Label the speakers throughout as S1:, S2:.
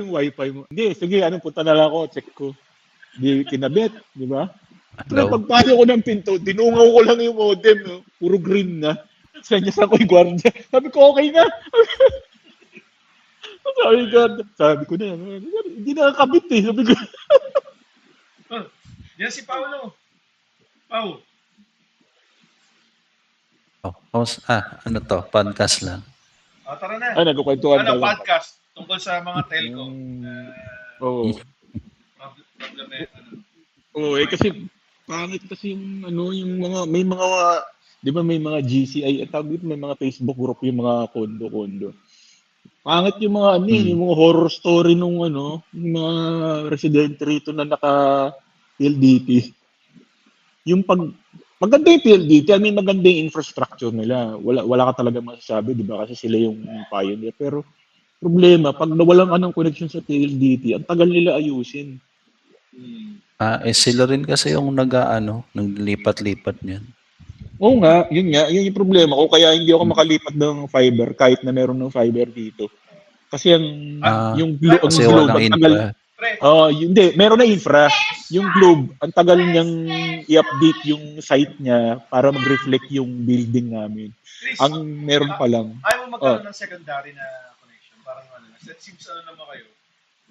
S1: yung wifi mo. Hindi, sige, punta na lang ako, check ko. Di kinabit, di ba? Pre,
S2: Hello?
S1: pagpasok ko ng pinto, dinungaw ko lang yung modem, no? Puro green na. Sanyas ako yung gwardiya. Sabi ko, okay na. sabi ko na, hindi nakakabit eh. Sabi ko,
S3: Oh, yan si Paolo. Pao.
S2: Ano to? Podcast lang.
S3: Tara na.
S1: ay, nagkukwentuhan ka lang.
S3: Podcast tungkol sa mga telco.
S1: Oo.
S3: Problem na yun.
S1: Oo, kasi pangit kasi yung mga, may mga, di ba may mga GCI, at tawag dito, may mga Facebook group yung mga kondo-kondo. Pangit yung mga, yung mga horror story nung yung mga residente rito na naka-PLDT. Yung maganda yung PLDT, maganda yung infrastructure nila. Wala ka talaga masasabi, di ba? Kasi sila yung pioneer. Pero problema, pag nawalan ka ng connection sa PLDT, ang tagal nila ayusin.
S2: Sila rin kasi yung naglipat-lipat niyan.
S1: Oo nga, yun yung problema ko. Kaya hindi ako makalipat ng fiber kahit na meron ng fiber dito. Kasi yung Globe,
S2: kasi
S1: Globe,
S2: walang
S1: ang tagal. Hindi, meron na infra. Yung Globe, ang tagal niyang i-update yung site niya para mag-reflect yung building namin.
S3: Chris,
S1: Ang meron pa lang.
S3: Ayaw mo magkaroon ng secondary na connection. Parang since naman kayo,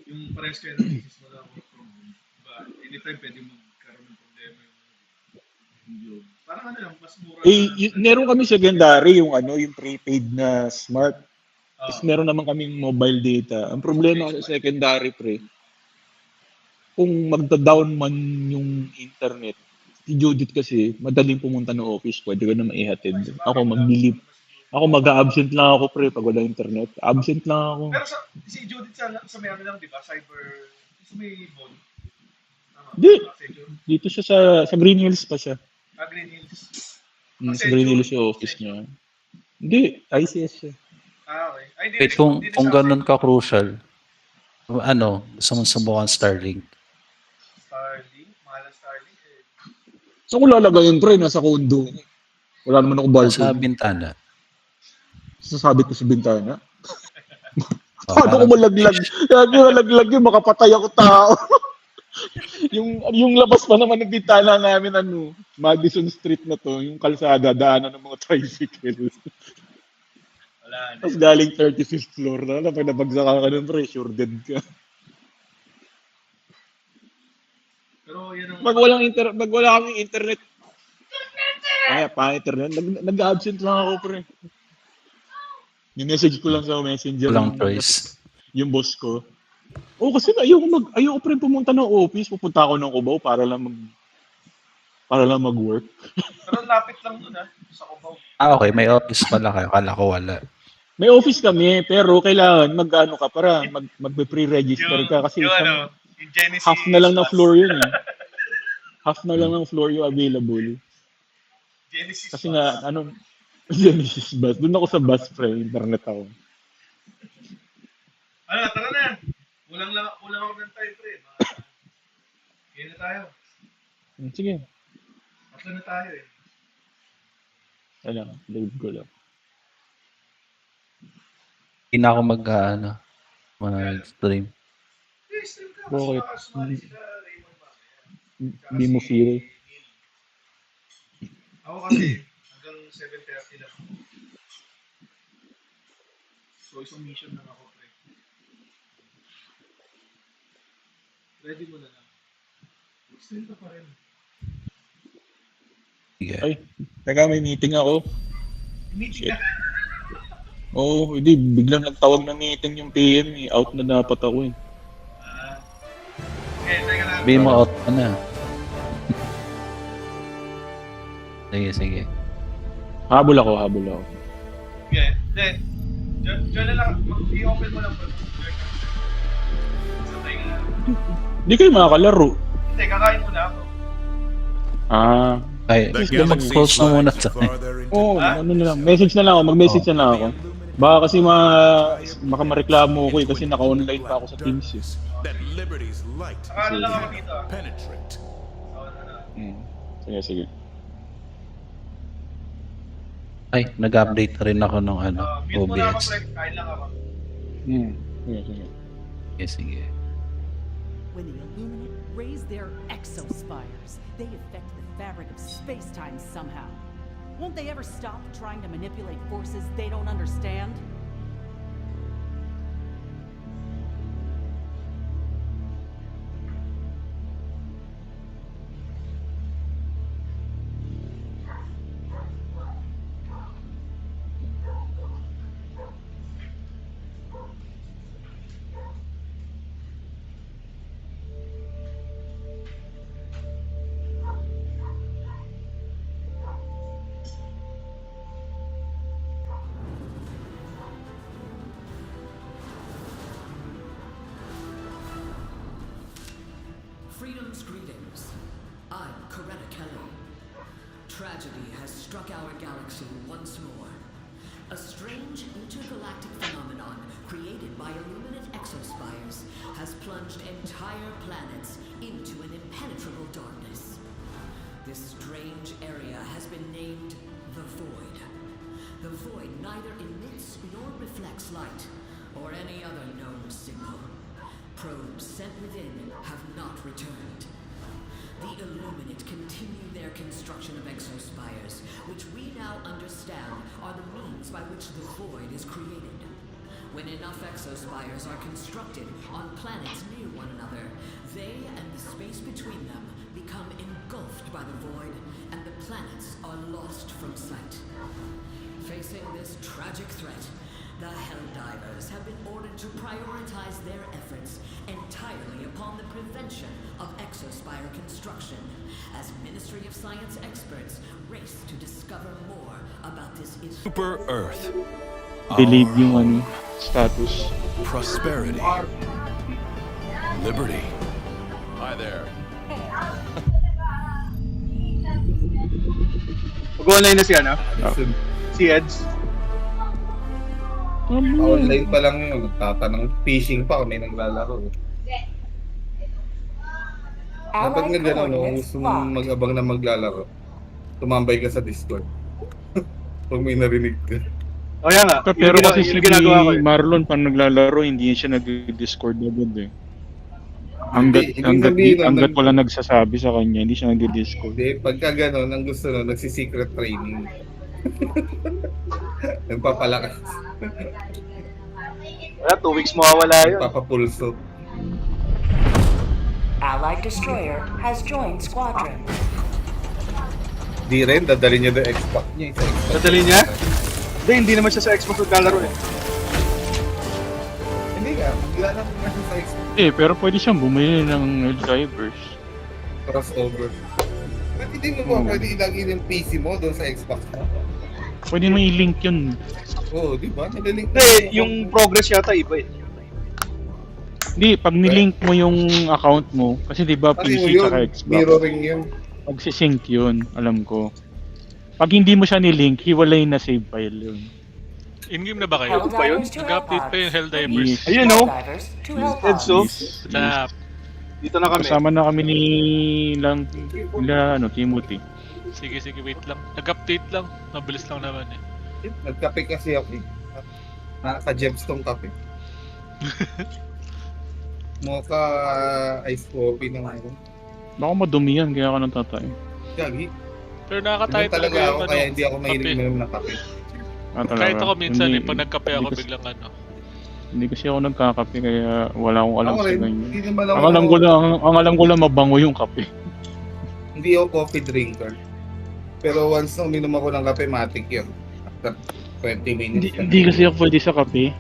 S3: yung parehas kayo ng business mo lang work from home. Diba? Anytime pwede magkaroon ng problema yung Globe. Parang lang, mas mura.
S1: Meron kami secondary, yung prepaid na smart. Tapos meron naman kaming mobile data. Ang problema sa secondary, pre, kung magda-down man yung internet, si Judith kasi, madaling pumunta ng office, pwede ko na maihatid. Ako mag-a-absent lang ako, pre, pag wala internet. Absent lang ako.
S3: Pero si Judith sa may lang, di ba? Cyber, sa may bond.
S1: Hindi. Dito siya sa Green Hills pa siya.
S3: Green Hills.
S1: Sa Green Hills yung office niya. Hindi, ICS siya.
S3: Okay.
S2: Wait, kung ganun ka-crucial, gusto mong subukan Starlink?
S3: Starlink? Mahal ang Starlink eh.
S1: Saan ko lalagay yun, pre? Nasa condo. Wala naman ako balcony.
S2: Sa bintana.
S1: Sasabit ko sa bintana. Paano ko malaglag? Kaya malaglag yun, makapatay ako tao. yung labas pa naman ng bintana namin, Madison Street na to, yung kalsada, daanan ng mga tricycle. Tapos galing 35th floor na, pag nabagsakan ka ng pre, sure dead ka.
S3: Pero yan ang...
S1: Pag wala kaming internet, internet, nag-absent lang ako, pre. Ni-message ko lang sa messenger.
S2: Walang choice.
S1: Yung boss ko. Kasi ayoko pre pumunta ng office, pupunta ako ng Cubao para lang mag-work.
S3: Pero lapit lang dun sa Cubao.
S2: Okay, may office pala kayo. Kala ko wala.
S1: May office kami, pero kailangan mag-pre-register ka kasi half na lang ng floor yun eh. Half na lang ng floor yung available.
S3: Genesis
S1: kasi nga, Genesis bus. Doon ako sa bus, pre. Internet ako.
S3: Tara na. Kulang ako ng time, pre. Kaya na tayo.
S1: Sige.
S3: After na tayo eh.
S1: Load ko lang.
S2: Hindi na ako mag-stream.
S3: Stream ka.
S1: Bakit?
S3: Sumali sila Raymond ba?
S1: Hindi mo feel.
S3: Ako kasi, hanggang 7:30 lang. So, isang mission lang ako, pre. Ready mo na lang. Stream ka pa rin.
S2: Sige.
S1: Ay, teka, may meeting ako.
S3: Meeting ka?
S1: Hindi. Biglang nagtawag na meeting yung PM eh. Out na dapat ako eh.
S3: Okay, teka lang.
S2: Sabihin mo out ka na. Sige.
S1: Habol ako.
S3: Okay, then, dyan na lang. I-open mo lang po. Sabay nga.
S1: Hindi kayo makakalaro.
S3: Hindi, kakain muna ako.
S2: Ay, mag-close na muna tayo.
S1: Message na lang ako. Mag-message na lang ako. Baka kasi baka mareklamo ko eh kasi naka-online pa ako sa Teams eh.
S3: Saka lang ako dito.
S1: Sige.
S2: Ay, nag-update na rin ako ng
S3: Mute mo na ako,
S2: OBS.
S3: pre. Kain lang ako.
S1: Sige.
S2: Sige.
S4: When the Illuminate raise their exospires, they affect the fabric of space-time somehow. Won't they ever stop trying to manipulate forces they don't understand?
S5: Freedom's greetings. I'm Coretta Kelly. Tragedy has struck our galaxy once more. A strange intergalactic phenomenon created by Illuminate exospires has plunged entire planets into an impenetrable darkness. This strange area has been named the Void. The Void neither emits nor reflects light or any other known signal. Probes sent within have not returned. The Illuminate continue their construction of exospires, which we now understand are the means by which the Void is created. When enough exospires are constructed on planets near one another, they and the space between them become engulfed by the Void, and the planets are lost from sight. Facing this tragic threat, the Helldivers have been ordered to prioritize their efforts entirely upon the prevention of exospire construction, as Ministry of Science experts race to discover more about this issue.
S6: Super Earth.
S1: Delete
S6: Our
S1: yung
S6: home.
S1: status.
S6: Prosperity. Liberty. Hi there.
S3: Mag-online na si ano? Si Eds.
S7: Online pa lang yun, nagtatanong, fishing pa kung may naglalaro. Dapat nga gano'n, no? Gusto mong mag-abang na maglalaro, tumambay ka sa Discord. Pag may narinig ka.
S3: O yan nga.
S1: Pero
S3: Yung
S1: kasi
S3: yung
S1: si
S3: ginagawa ko eh.
S1: Marlon, pag naglalaro, hindi siya nag-Discord agad eh.
S7: Hindi sabihin na
S1: Hanggat wala nagsasabi sa kanya, hindi siya nag-Discord.
S7: Hindi, pagka gano'n, ang gusto nun, nagsisecret training. Nagpapalakas.
S3: Wala, 2 weeks mawawala yun.
S7: Nagpapapulso.
S8: Allied destroyer has joined squadron.
S7: Di rin, dadali niya the Xbox niya. Sa Xbox.
S3: Dadali niya? Hindi naman siya sa Xbox naglalaro eh.
S7: Hindi nga, maglalaro nga siya sa Xbox.
S1: Pero pwede siyang bumili ng Helldivers.
S7: Crossover. Ba't hindi mo ba pwede ilagay yung PC mo doon sa Xbox mo?
S1: Pwede mo i-link yun.
S7: Oo, di ba? Nalilink
S3: Hindi, yung progress yata iba eh.
S1: Hindi, pag nilink mo yung account mo, kasi di ba
S7: Kasi
S1: PC
S7: yun,
S1: tsaka Xbox,
S7: mirroring yun.
S1: magsisync yun, alam ko. Pag hindi mo siya nilink, hiwalay na save file yun.
S9: In-game na ba kayo?
S8: Helldivers to
S9: Nag-update pa yung
S8: Helldivers.
S9: Helldivers.
S1: Yes.
S3: Ayun no?
S8: Helldivers to
S3: Eds
S8: Helldivers.
S3: so,
S9: Sa
S3: dito na kami.
S1: Kasama na kami ni Timothy.
S9: sige, wait lang. Nag-update lang. Mabilis lang naman eh.
S7: Nagkape kasi ako eh. Nakaka-gems tong kape. Mocha ice coffee na ngayon.
S1: Baka madumi yan, kaya ka nang tatay.
S7: Gagi.
S9: Pero
S7: Ganun
S9: nakakatayo
S7: talaga
S9: talaga
S7: ako
S9: yung
S7: kaya hindi ako mahilig
S9: kape.
S7: uminom ng kape.
S9: Kahit ako minsan
S1: Hindi-
S9: eh, pag nagkape ako
S1: hindi kasi-
S9: biglang ano.
S1: Hindi kasi ako nagkakape, kaya wala akong alam
S7: Ako
S1: sa
S7: rin,
S1: ganyan.
S7: hindi naman ako,
S1: Ang alam ko lang mabango yung kape.
S7: hindi ako coffee drinker. Pero once na uminom ako ng kape, matik yun. After 20 minutes.
S1: Hindi kasi ako pwede sa kape.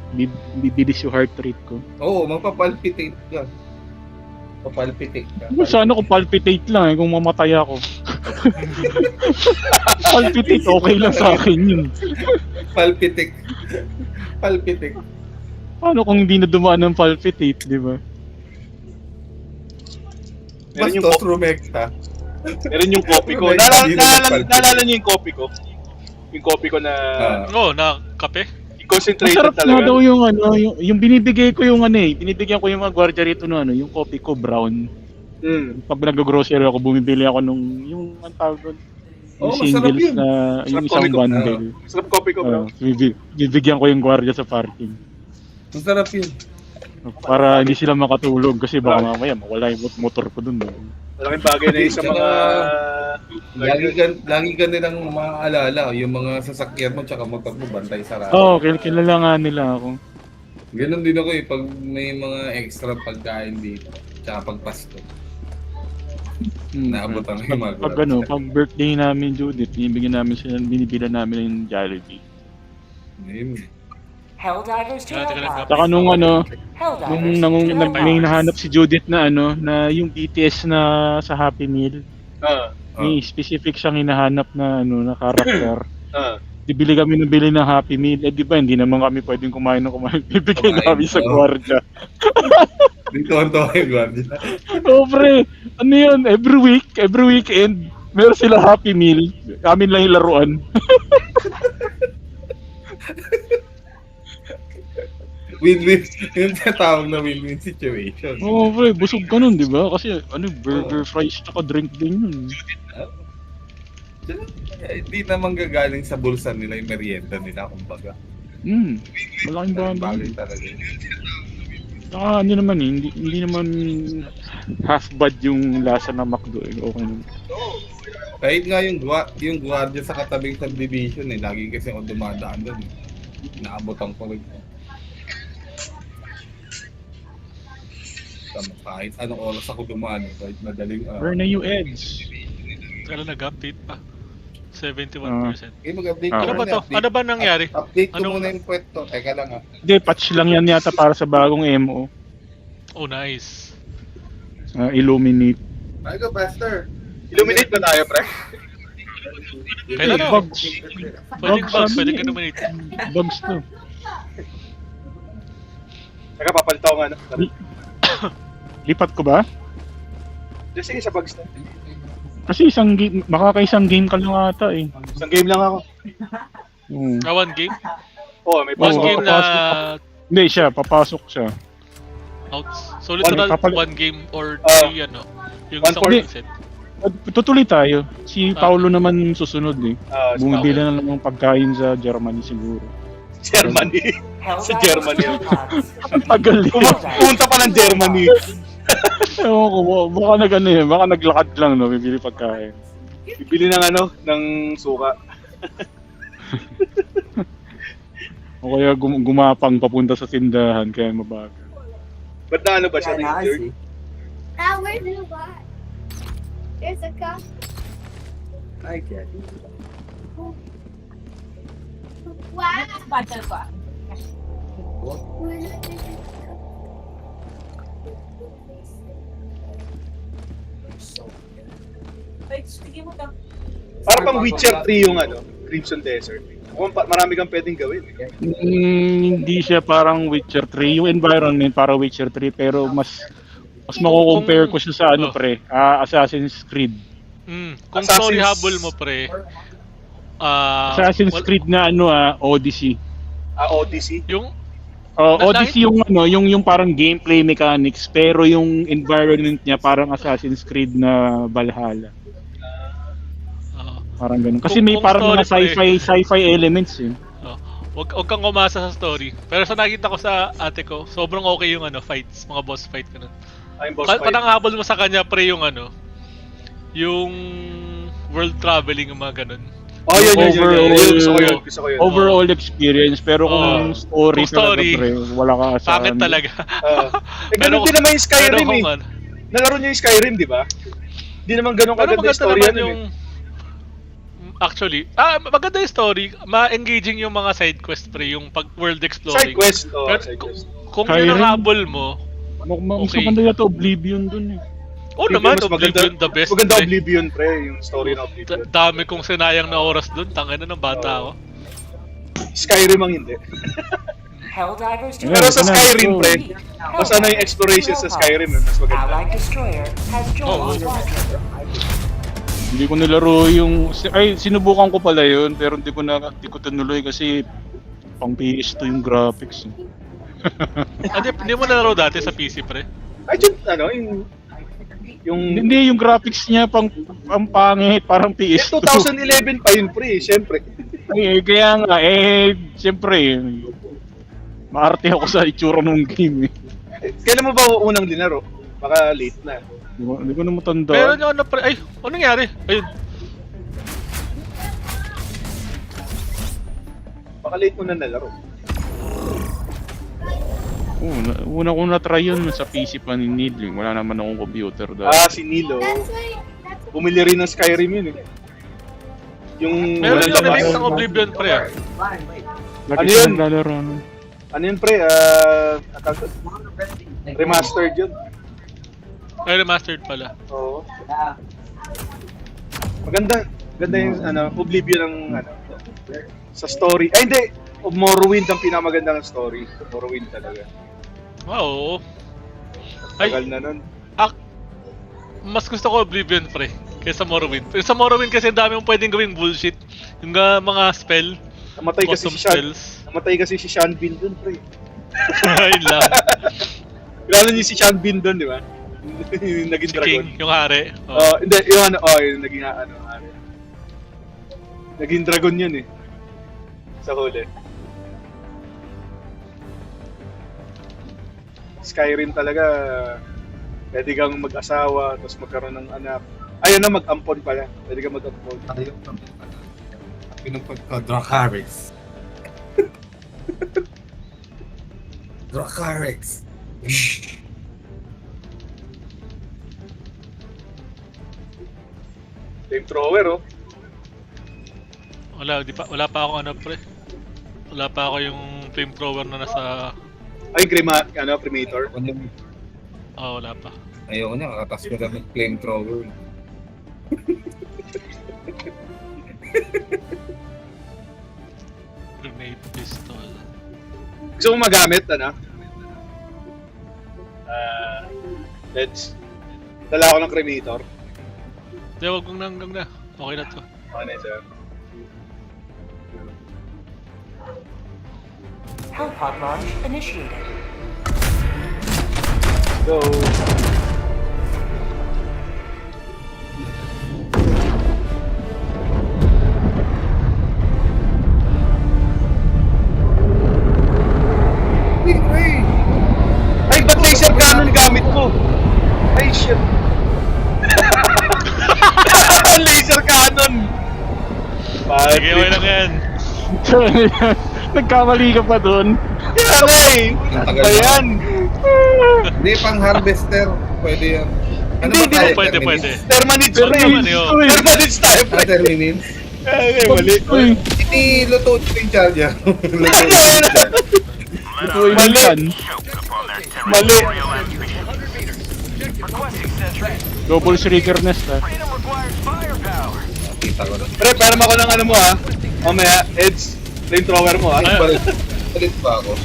S1: Bibilis yung heart rate ko.
S7: Oo, magpapalpitate ka. Papalpitate ka.
S1: Sana ko palpitate lang kung mamatay ako. Palpitate, okay lang sa akin yun.
S7: Palpitate. Palpitate.
S1: Paano kung hindi na dumaan ng palpitate, di ba?
S3: Meron yung
S7: Bastos rumekta.
S3: Meron yung copy ko.
S7: Hindi
S3: Naalala niyo yung copy ko? Yung copy ko na
S9: Oo, na kape.
S3: concentrated
S1: Masarap nga
S3: talaga.
S1: daw yung yung binibigay ko yung binibigyan ko yung mga gwardiya rito no yung coffee ko brown. Pag nag-grocery ako, bumibili ako nung yung ang tawag doon. Yung
S7: Oo, masarap
S1: singles
S7: yun.
S1: na yung
S3: Masarap
S1: isang
S3: coffee ko.
S1: bundle.
S3: Sarap copy ko bro.
S1: Bibigyan ko yung gwardiya sa parking.
S7: Masarap yun.
S1: Para hindi sila makatulog kasi baka mamaya mawala yung motor ko dun.
S3: Malaking bagay na yun sa mga...
S7: Lagi ka nilang maaalala, yung mga sasakyan mo tsaka motor mo, bantay sarado.
S1: Oo, kilala nga nila ako.
S7: Ganun din ako pag may mga extra pagkain dito, tsaka pag Pasko. Naabot ang yung mga
S1: Pag birthday namin, Judith, binibila namin yung Jollibee.
S7: Ayun.
S8: Helldivers to
S9: Teka lang,
S8: Hellpods.
S1: Saka nung
S8: Helldivers
S1: nung
S8: to
S1: may
S8: Hellpods.
S1: nahanap si Judith na na yung BTS na sa Happy Meal, may specific siyang hinahanap na na karakter. Bibili kami ng Happy Meal. Eh di ba hindi naman kami pwedeng kumain ng kumain. Bibigay namin sa gwardiya.
S7: Dito ang tayo, Guardia.
S1: Oh, pre, ano yun? Every weekend, meron sila Happy Meal. Amin lang yung laruan.
S7: Win-win. Yung tatawag na win-win situation.
S1: Oo, pre, busog ka nun, di ba? Kasi burger, fries, tsaka drink din yun.
S7: Hindi naman gagaling sa bulsa nila yung merienda nila, kumbaga.
S1: Malaking bagay.
S7: Bagay talaga.
S1: Saka ano naman hindi naman half bad yung lasa ng McDo. Okay naman.
S7: Kahit nga yung gwardiya sa katabing subdivision lagi kasi ako dumadaan doon. Naabotan ko rin. Kahit anong oras ako dumaan, kahit madaling
S1: Where na yung Eds?
S9: Kala nag-update pa. 71%.
S7: mag-update
S1: Ah.
S9: Ano ba to? Ano ba nangyari?
S7: Update ko
S9: Anong-
S7: muna yung pwesto. Teka lang
S1: Hindi, patch lang yan yata para sa bagong MO.
S9: Oh, nice.
S1: Illuminate.
S7: Ay ka, Buster.
S3: Illuminate ba tayo, pre?
S9: Kailan na?
S1: Bugs.
S9: Pwedeng
S1: Bugs,
S9: bugs,
S1: sabi
S9: pwedeng
S1: niya.
S9: illuminate.
S1: Bugs to.
S3: Teka, papalit ako nga.
S1: Lipat ko ba?
S3: Sige, sa bugs na.
S1: Kasi isang game, makakaisang game ka lang ata eh.
S3: Isang game lang ako.
S9: One game?
S3: May
S9: One
S1: Oo,
S9: game na
S1: Hindi siya, papasok siya.
S9: outs. So literal one game or three yung isang
S3: 140.
S9: set.
S1: Tutuloy tayo. Si Paulo naman susunod eh. Bumibili
S9: Paulo.
S1: na lang ng pagkain sa Germany siguro.
S3: Germany. Sa Germany.
S1: Ang tagal eh.
S3: Pumunta pa ng Germany.
S1: Ewan ko, baka baka naglakad lang no, bibili pagkain.
S3: Bibili ng ng suka.
S1: O kaya gumapang papunta sa tindahan kaya mabagal.
S3: Ba't na ba siya injured?
S10: Where's the what? There's a cup.
S7: I get it.
S10: Wow.
S3: Para pang Witcher 3 yung Crimson Desert. Marami kang pwedeng gawin.
S1: Hindi siya parang Witcher 3. Yung environment para Witcher 3 pero mas mako-compare ko siya sa Assassin's Creed.
S9: Kung story habol mo pre,
S1: Assassin's Creed na Odyssey.
S3: Odyssey?
S9: Yung
S1: Odyssey yung parang gameplay mechanics pero yung environment niya parang Assassin's Creed na Valhalla. Parang ganun. Kasi may
S9: Kung
S1: parang mga
S9: story,
S1: sci-fi elements eh.
S9: Wag kang umasa sa story. Pero sa nakita ko sa ate ko, sobrang okay yung fights, mga boss fight ganun.
S3: Yung boss fight.
S9: Parang habol mo sa kanya pre yung yung world traveling yung mga ganun.
S3: Yun.
S1: Overall-
S3: Gusto ko yun.
S1: Overall experience pero kung story,
S9: Kung story,
S1: talaga, pre, wala ka sa
S9: Pangit talaga.
S3: Ganun din naman yung Skyrim eh.
S9: Pero
S3: Nalaro niyo yung Skyrim, di ba? Di naman ganun
S9: Pero
S3: kaganda yung
S9: maganda
S3: story
S9: naman
S3: yan
S9: yung actually, maganda yung story, ma-engaging yung mga side quest pre, yung pag world exploring.
S3: Side quest.
S9: Pero
S3: Side quest.
S9: kung yun ang
S1: Skyrim?
S9: habol mo,
S1: Mas
S9: Okay.
S1: maganda yata Oblivion dun eh.
S9: naman,
S3: Mas
S9: Oblivion the best.
S3: Maganda
S9: pre.
S3: Oblivion, pre. Yung story ng Oblivion.
S9: Dami kong sinayang na oras dun, tangina ng bata ako.
S3: Skyrim ang hindi.
S8: Helldivers to
S3: Pero sa
S1: Ito na,
S3: Skyrim,
S1: ito.
S3: pre, mas yung exploration sa Skyrim, mas maganda.
S8: Allied destroyer has joined squadron.
S1: Hindi ko nilaro yung sinubukan ko pala yun pero hindi ko tinuloy kasi pang PS2 yung graphics.
S9: Hindi mo nalaro dati sa PC pre?
S3: Ay, yung
S1: Hindi yung graphics niya pang pangit parang PS2.
S3: 2011 pa yun, pre, syempre.
S1: Kaya nga siyempre maarte ako sa itsura ng game eh.
S3: Kailan mo ba unang linaro? Baka late na.
S1: Hindi ko na matanda.
S9: Meron yung ano pre. Ay, ano nangyari? Ayun.
S3: Baka late mo na nalaro.
S1: Una ko na-try yun sa PC pa ni Needling. Wala naman akong computer dahil.
S3: Ah, si Nilo. Bumili rin ng Skyrim yun eh. Yung
S9: Meron
S3: walang
S9: yung remake
S3: labas.
S9: ng Oblivion pre.
S1: Lagi
S3: Ano
S1: ko
S3: yun?
S1: naglalaro. Ano.
S3: Ano yun pre? Remastered yun.
S9: Ay, remastered pala.
S3: Oo. Maganda. Maganda yung Oblivion ng sa story. Ay hindi! Morrowind ang pinakamaganda ng story. Morrowind talaga.
S9: Wow. Ay,
S3: Tagal na nun.
S9: mas gusto ko Oblivion pre kaysa Morrowind. Sa Morrowind kasi ang dami mong pwedeng gawing bullshit. Yung mga spell,
S3: Namatay kasi
S9: custom
S3: si Sean.
S9: spells.
S3: Namatay kasi si Sean Bean dun, pre.
S9: Ay lang.
S3: Kilala niyo si Sean Bean dun, di ba? Yung naging
S9: Si
S3: dragon.
S9: King, yung hari.
S3: Hindi, yung yung naging hari. Naging dragon yun eh. Sa huli. Skyrim talaga, pwede kang mag-asawa, tapos magkaroon ng anak. Ayun na, mag-ampon pala. Pwede kang mag-ampon.
S7: Ayaw kami. Pinupag ko, Dracarys. Dracarys.
S3: Flamethrower, oh.
S9: Wala pa ako ano pre. Wala pa ako yung flamethrower na nasa
S3: Ay, Cremator.
S9: wala pa.
S7: Ayaw niya, kakatas ko lang ng flamethrower.
S9: Grenade pistol.
S3: Gusto mo magamit, let's. Dala ako ng Cremator.
S9: Hindi, wag mong hanggang na. Okay na to.
S3: Okay, sir.
S8: Hellpod launch initiated.
S3: Go. Ay, ba't laser cannon gamit ko? Ay, shit. Laser cannon!
S9: Sige, okay lang yan.
S1: Nagkamali ka pa dun.
S3: Yan eh!
S7: Tagal
S3: Ba yan?
S7: Hindi, pang harvester. Pwede yan. Ano
S3: Hindi,
S7: ba tayo?
S9: Pwede.
S3: Terminate
S9: Pero
S3: spray!
S9: naman yun.
S3: Terminate tayo, pre!
S7: Terminate.
S3: Ay, mali.
S1: Uy,
S7: Iniluto ko yung charger.
S1: ito yung
S3: Mali.
S1: yan.
S3: Mali.
S1: Double shrieker nest ah.
S7: Kita ko na.
S3: Pre, param ako ng ano mo ha. Mamaya, Edge, flamethrower mo ha.
S7: Palit pa ako.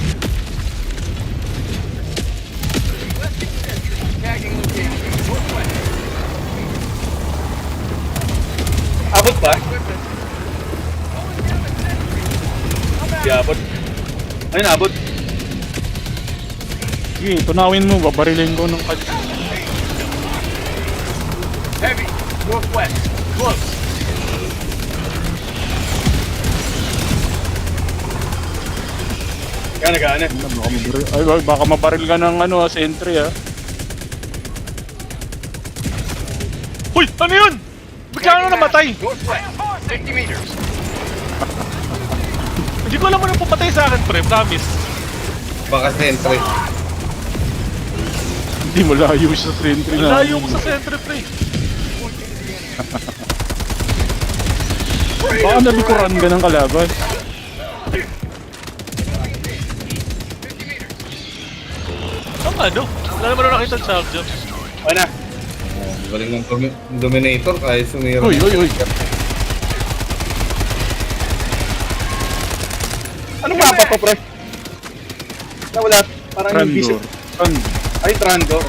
S3: Abot ba? Di abot. Ayun, abot.
S1: Sige, tunawin mo, babarilin ko ng kanya.
S6: Heavy, northwest, close.
S3: Kaya nag-ano.
S1: Baka mabaril ka ng ano, sentry ah.
S9: Uy! Ano yun? Bigla na namatay!
S6: Northwest, 50 meters.
S9: Hindi ko alam ano pumatay sa akin pre, promise.
S7: Baka sentry.
S1: Hindi mo layo sa sentry na.
S9: Layo ko sa center pre.
S1: Baka nabikuran ka ng kalaban.
S9: Ang ano? Wala naman ako nakita sa charger.
S3: Okay na.
S7: Galing ng Dominator kaya sumira.
S1: Uy.
S3: Anong mapa pa, pre? Wala. Parang yung
S1: Trandor.
S3: visit. Ay, Trandor.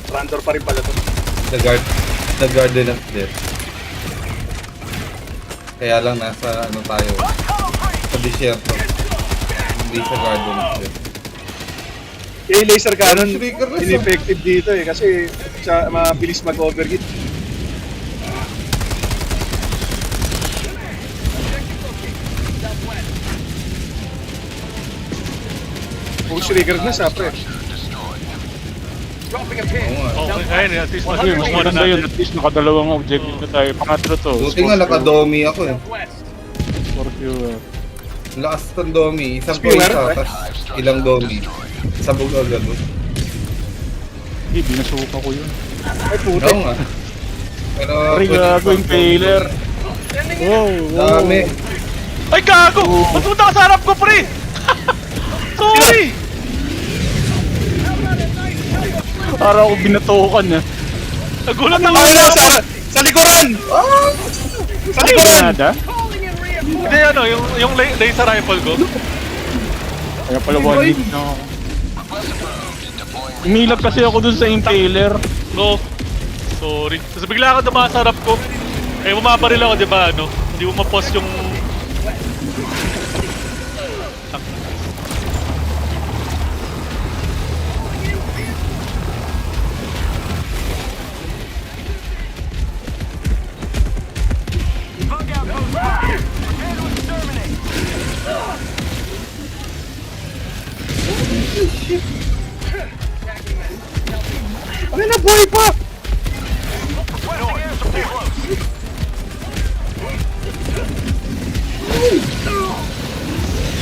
S3: Trandor pa rin pala to.
S7: The Garden of Death. Kaya lang nasa ano tayo. Sa disyerto. Hindi sa Garden of Death.
S3: Yung laser cannon,
S7: Trigger na siya.
S3: ineffective dito eh. Kasi siya mabilis mag-overheat. trigger na sa pre.
S6: Dropping a pin.
S7: Oo nga.
S9: Okay, ayun, at least
S1: Kasi mas maganda yun, at least nakadalawang objective na tayo. Pangatlo to.
S7: Buti nga naka-domi ako eh.
S6: Northwest.
S1: Scorpio.
S7: Lakas ng domi. Isang
S3: Skewer,
S7: point
S3: eh?
S7: tapos ilang domi. Sabog agad.
S1: Hindi, binasuka ko yun.
S3: Ay puti.
S7: Oo nga. Pero
S1: Pare, gago yung trailer. Wow, wow.
S7: dami.
S9: Ay, gago! Ba't punta ka sa harap ko, pre? Sorry!
S1: Para ako binatukan eh.
S9: Nagulat ako.
S3: Ay, sa likuran! Sa likuran!
S1: Nada?
S9: Hindi, ano, yung laser rifle ko.
S1: Kaya pala one hit na ako. Umilap kasi ako dun sa impaler.
S9: No. Sorry. Tapos bigla ako dumaan sa harap ko. Eh, bumabaril ako, di ba, ano? Hindi mo ma-post yung...
S3: Ano na, boy pa!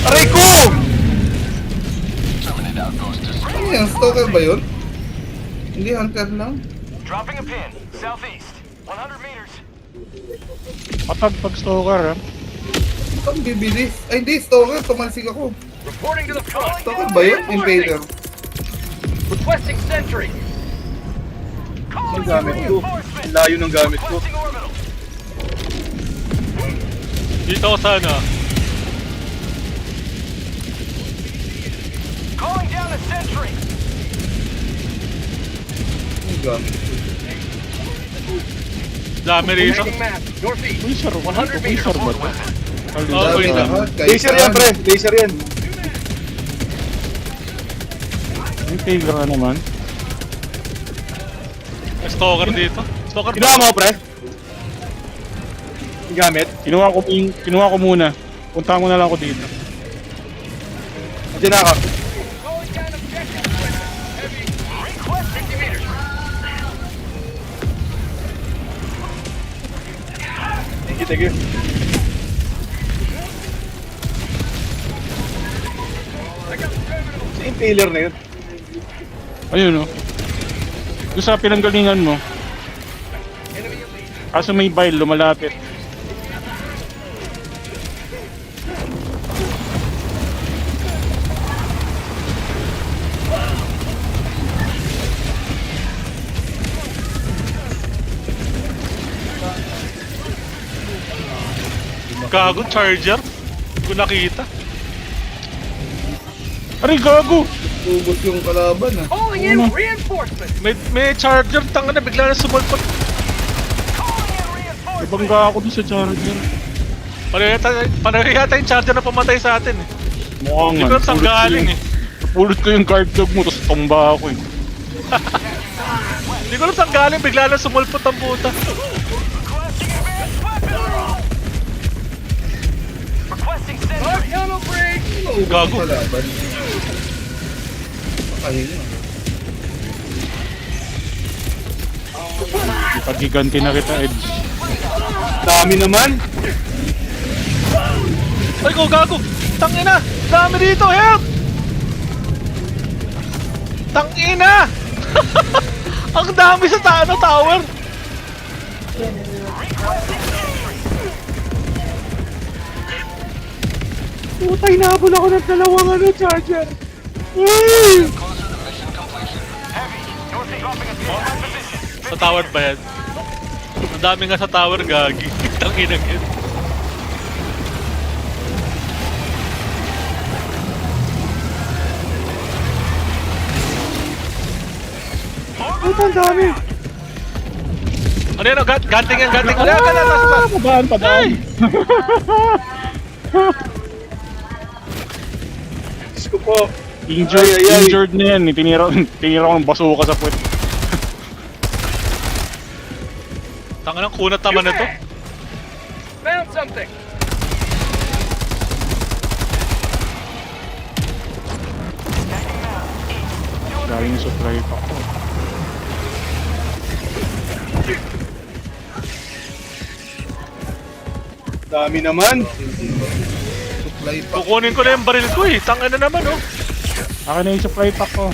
S3: Aray ko!
S7: Ano yan? Stalker ba yun? Hindi, hunter lang.
S6: Dropping a pin. Southeast. 100 meters.
S1: Patag pag stalker ah.
S7: Ang bibilis. Ay hindi, stalker. Tumalsik ako.
S6: Reporting to the front.
S7: Stalker ba yun? Impaler.
S6: Requesting sentry.
S3: Ang gamit ko. Ang layo ng gamit ko.
S6: Requesting orbital.
S9: Dito ako sana.
S6: Calling down a sentry.
S7: Ang gamit ko.
S9: Dami rito.
S6: Checking map. Northeast.
S1: Uy,
S6: 100 meters.
S1: sir ba to?
S9: Oh,
S7: Dami
S9: wait lang.
S7: lahat. Kahit
S3: Laser yan,
S7: saan.
S3: pre. Laser yan.
S1: Impaler na naman.
S9: May stalker dito. Stalker
S3: Kinuha mo, pre? Yung gamit?
S1: Kinuha ko muna. Punta mo na lang ako dito.
S3: Nandiyan na ako.
S6: Calling down objective. Heavy. Request 50 meters.
S3: Thank you, thank you. Sa impaler na yun.
S1: Ayun oh. Doon sa pinanggalingan mo. Kaso may bile, lumalapit.
S9: Gago, charger. Hindi ko nakita.
S1: Aray, gago!
S7: Ubos yung kalaban ah.
S6: Calling in reinforcements.
S9: May charger, tanga na, bigla na sumulpot.
S6: Calling in reinforcements.
S1: Ibangga ako dun sa charger.
S9: Pareho yata yung charger na pumatay sa atin eh.
S1: Mukhang
S9: Hindi ko alam saan galing eh.
S1: Napulot ko yung card dog mo, tapos tumba ako eh.
S9: Hindi ko alam saan galing, bigla na sumulpot ang puta.
S6: Requesting advanced weapon. Requesting sentry. Arcano break.
S7: Ubos
S9: Gago.
S7: yung kalaban. Makahinga.
S1: Ipagiganti na kita, Ed.
S3: Dami naman.
S9: Ay ko, gago! Tangina! Dami dito, help! Tangina! Ang dami sa tower!
S1: Putay, nahabol ako ng dalawang charger.
S6: Heavy. Northeast. Dropping a pin. On my position.
S9: Sa tower ba yan? Ang dami nga sa tower, gagi. Tangina yun.
S1: Putang dami.
S9: Ano yan? Ganting yan, ganting. Ano yan?
S1: Padaan, padaan.
S3: Diyos ko po.
S1: Injured,
S3: Ay, ay, ay.
S1: injured na yan. Tinira ko ng basuka sa puwet.
S9: Tanga ng kunat naman na to.
S6: Found something. Stacking
S1: Galing yung supply pack ko.
S3: Dami naman.
S7: Supply pa.
S9: Kukunin ko na yung baril ko eh. Tanga na naman oh.
S1: Akin na yung supply pack ko.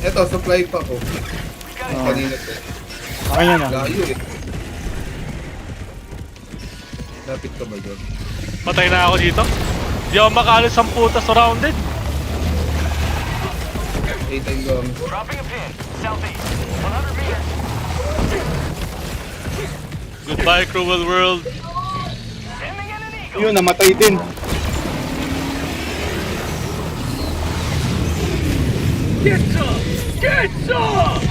S7: Eto, supply pa ko. Kanina to.
S1: Akin yan ah.
S7: Layo eh. Lapit ka ba dyan?
S9: Patay na ako dito. Di ako makalis ang puta surrounded.
S7: 8 ang gamit.
S6: Dropping a pin. Southeast. 100 meters.
S9: Goodbye cruel world.
S6: Sending in an eagle.
S3: Yun, namatay din. Get some! Get some!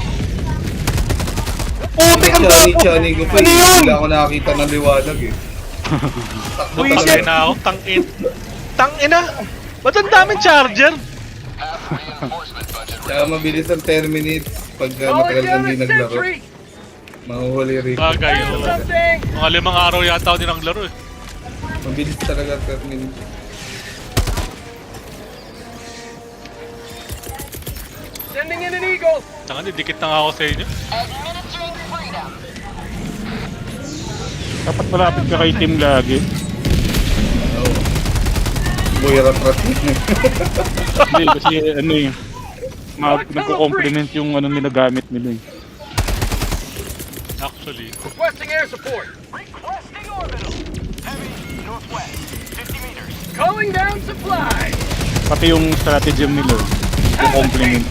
S3: Putik ang
S7: Chani,
S3: tapo!
S7: chani ko pa.
S3: Ano yun?
S7: Hindi ako nakakita ng liwanag eh. Takbo
S9: Patay
S7: talaga.
S9: na ako. Tangin. Tangina. Ba't ang daming charger?
S7: Kaya mabilis ang 10 minutes pagka matagal kang hindi naglaro. Mahuhuli rin.
S9: Bagay. Oh. Mga 5 araw yata ako din naglaro eh.
S7: Mabilis talaga 10 minutes.
S6: Sending in an eagle.
S9: Tanga, dikit na nga ako sa inyo.
S1: Dapat malapit ka kay team lagi.
S7: Oo. Buyarat-rat.
S1: Hindi, kasi ano eh. Nagko-compliment yung ano nila gamit nila eh.
S9: Actually.
S6: Requesting air support. Requesting orbital. Heavy, northwest. 50 meters. Calling down supplies.
S1: Pati yung stratagem nila. Nagko-compliment.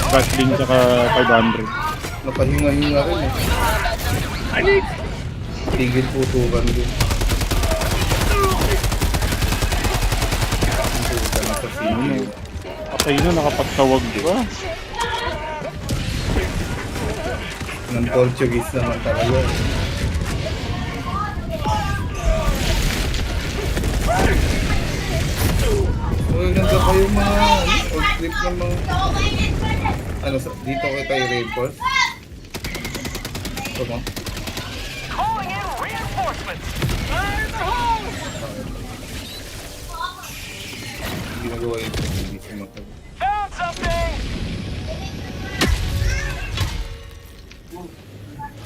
S1: Gatling tsaka 500.
S7: Napahinga-hinga rin eh.
S6: I need
S7: Tigil putukan din. Putukan na sa sino.
S1: Patay na, nakapagtawag ba?
S7: Ng Portuguese naman talaga. So, ganda pa yung mga old clip ng mga... Ano, dito ko tayo reinforce. Ito mo.
S6: calling in reinforcements. Fire in the hole.
S7: Ginagawa yung Portuguese yung mga...
S6: Found something.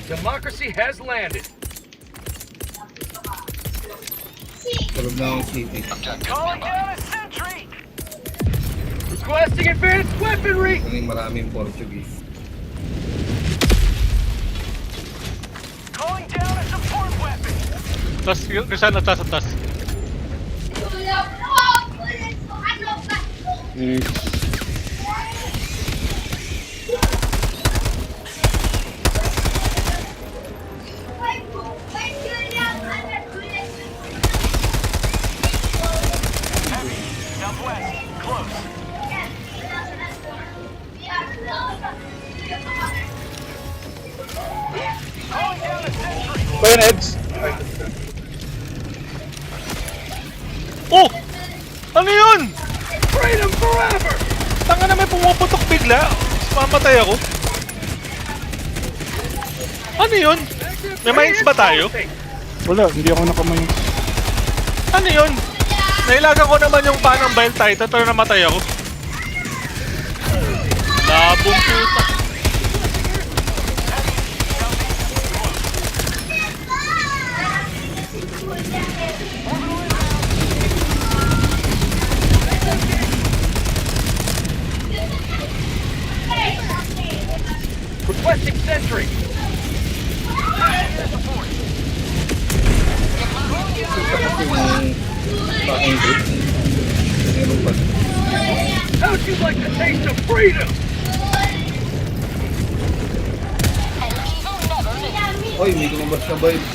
S6: Democracy has landed.
S7: Tulog na akong city.
S6: Calling down a sentry. Requesting advanced weaponry.
S7: Ano yung maraming Portuguese.
S6: Calling down a support weapon.
S9: Tas, kasi natas atas.
S6: Southwest. Close. Calling down a sentry.
S3: Bayan, Eds.
S9: Oh! Ano yun?
S6: Freedom forever.
S9: Tanga na may pumuputok bigla. Mamatay ako. Ano yun? May mines ba tayo?
S1: Wala, hindi ako nakamay.
S9: Ano yun? Nailagan ko naman yung panang Bile Titan pero namatay ako. Labong puta.
S6: Requesting sentry.
S7: Tapos yung fucking group. Meron pa.
S6: How'd you like the taste of freedom?
S7: Oy, may lumabas na vibe.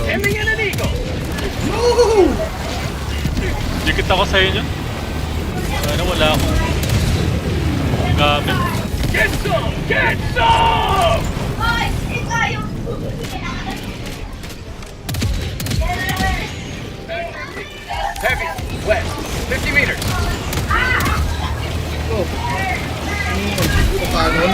S6: Sending in an eagle.
S9: Dikit ako sa inyo. Ano, wala akong gamit.
S6: Get some! Get some! Heavy, west, 50 meters.
S7: Ito. Ito kanon.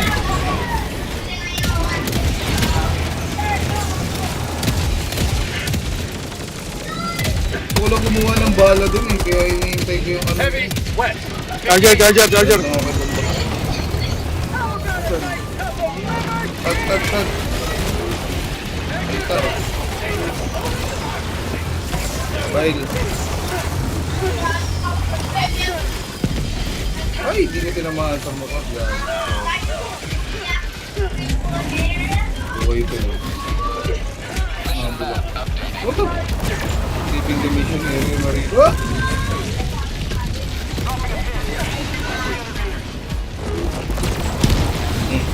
S7: Walang gumawa ng bala dun eh, kaya hinihintay ko yung ano.
S6: Heavy, west.
S3: Charger.
S7: Okay, Saan? Tag. Ito. Bile. Ay, hindi ko tinamaan sa mukha. Yan. Buhay ito yun. What the? Sleeping the mission area Marito. Ah!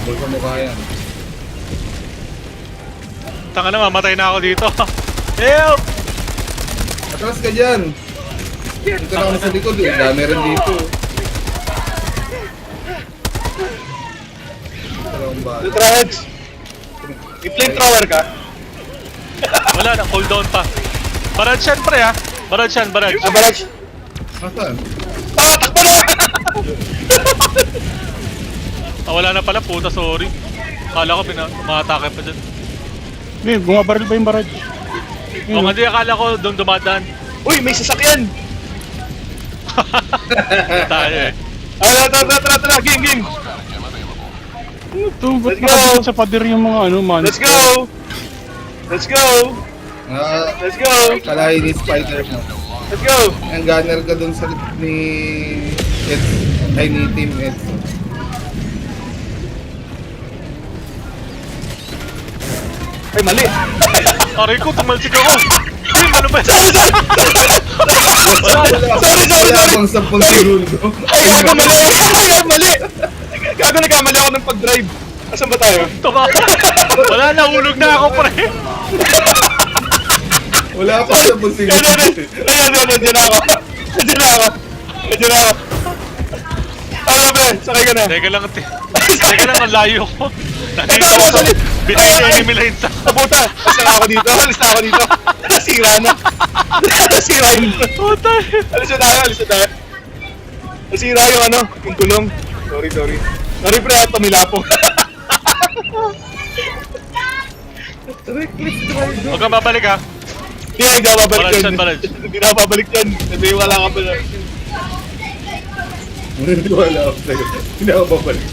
S7: Bol sa mukha yan.
S9: Tanga na, mamatay na ako dito. Help!
S7: Atras ka dyan! Dito na ako sa likod eh. Dami rin dito. Dalawang bala.
S3: Lutraj! May flamethrower ka?
S9: Wala na, cooldown pa. Barad siyan, pre, ha? Barad siyan, barad.
S3: Baraj!
S7: Nasaan?
S3: Takbo na!
S9: Wala na pala, puta, sorry. Akala ko umatake pa dyan.
S1: Hindi, bumabaril ba yung barad?
S9: O nga di, akala ko doon dumadaan.
S3: Uy, may sasakyan!
S9: Tayo eh.
S3: Tara, game!
S1: Ito, ba't
S3: Let's go!
S1: nakabit sa pader yung mga ano, man?
S3: Let's go!
S7: Let's go! Kalahin ni Spider mo.
S3: Let's go!
S7: Ang gunner ka dun sa ni Eds. Ay, ni Team Eds.
S3: Ay, mali!
S9: Aray ko, tumalsik ako. Tim, ano ba?
S7: Wala akong 10 segundo.
S3: Ay, mali! Gago, nagkamali ako ng pag-drive. Asan ba tayo?
S9: Tuma. Wala, nahulog na ako, pre.
S7: Wala pa 10 segundo.
S3: Nandiyan na ako. Ano ba? Sakay ka na.
S9: Teka lang, ang layo ko. Nandito ako sa between the enemy lines.
S3: Puta! Alis na ako dito. Nasira na.
S9: Puta.
S3: Alis na tayo. Nasira yung ano, yung gulong. Sorry. Sorry pre, pamilapong.
S9: Huwag kang babalik, ha?
S3: Hindi na babalik yan.
S9: Baraj.
S3: Hindi na babalik yan. Kasi wala ka pala.
S7: Wala ako sa'yo. Hindi ako babalik.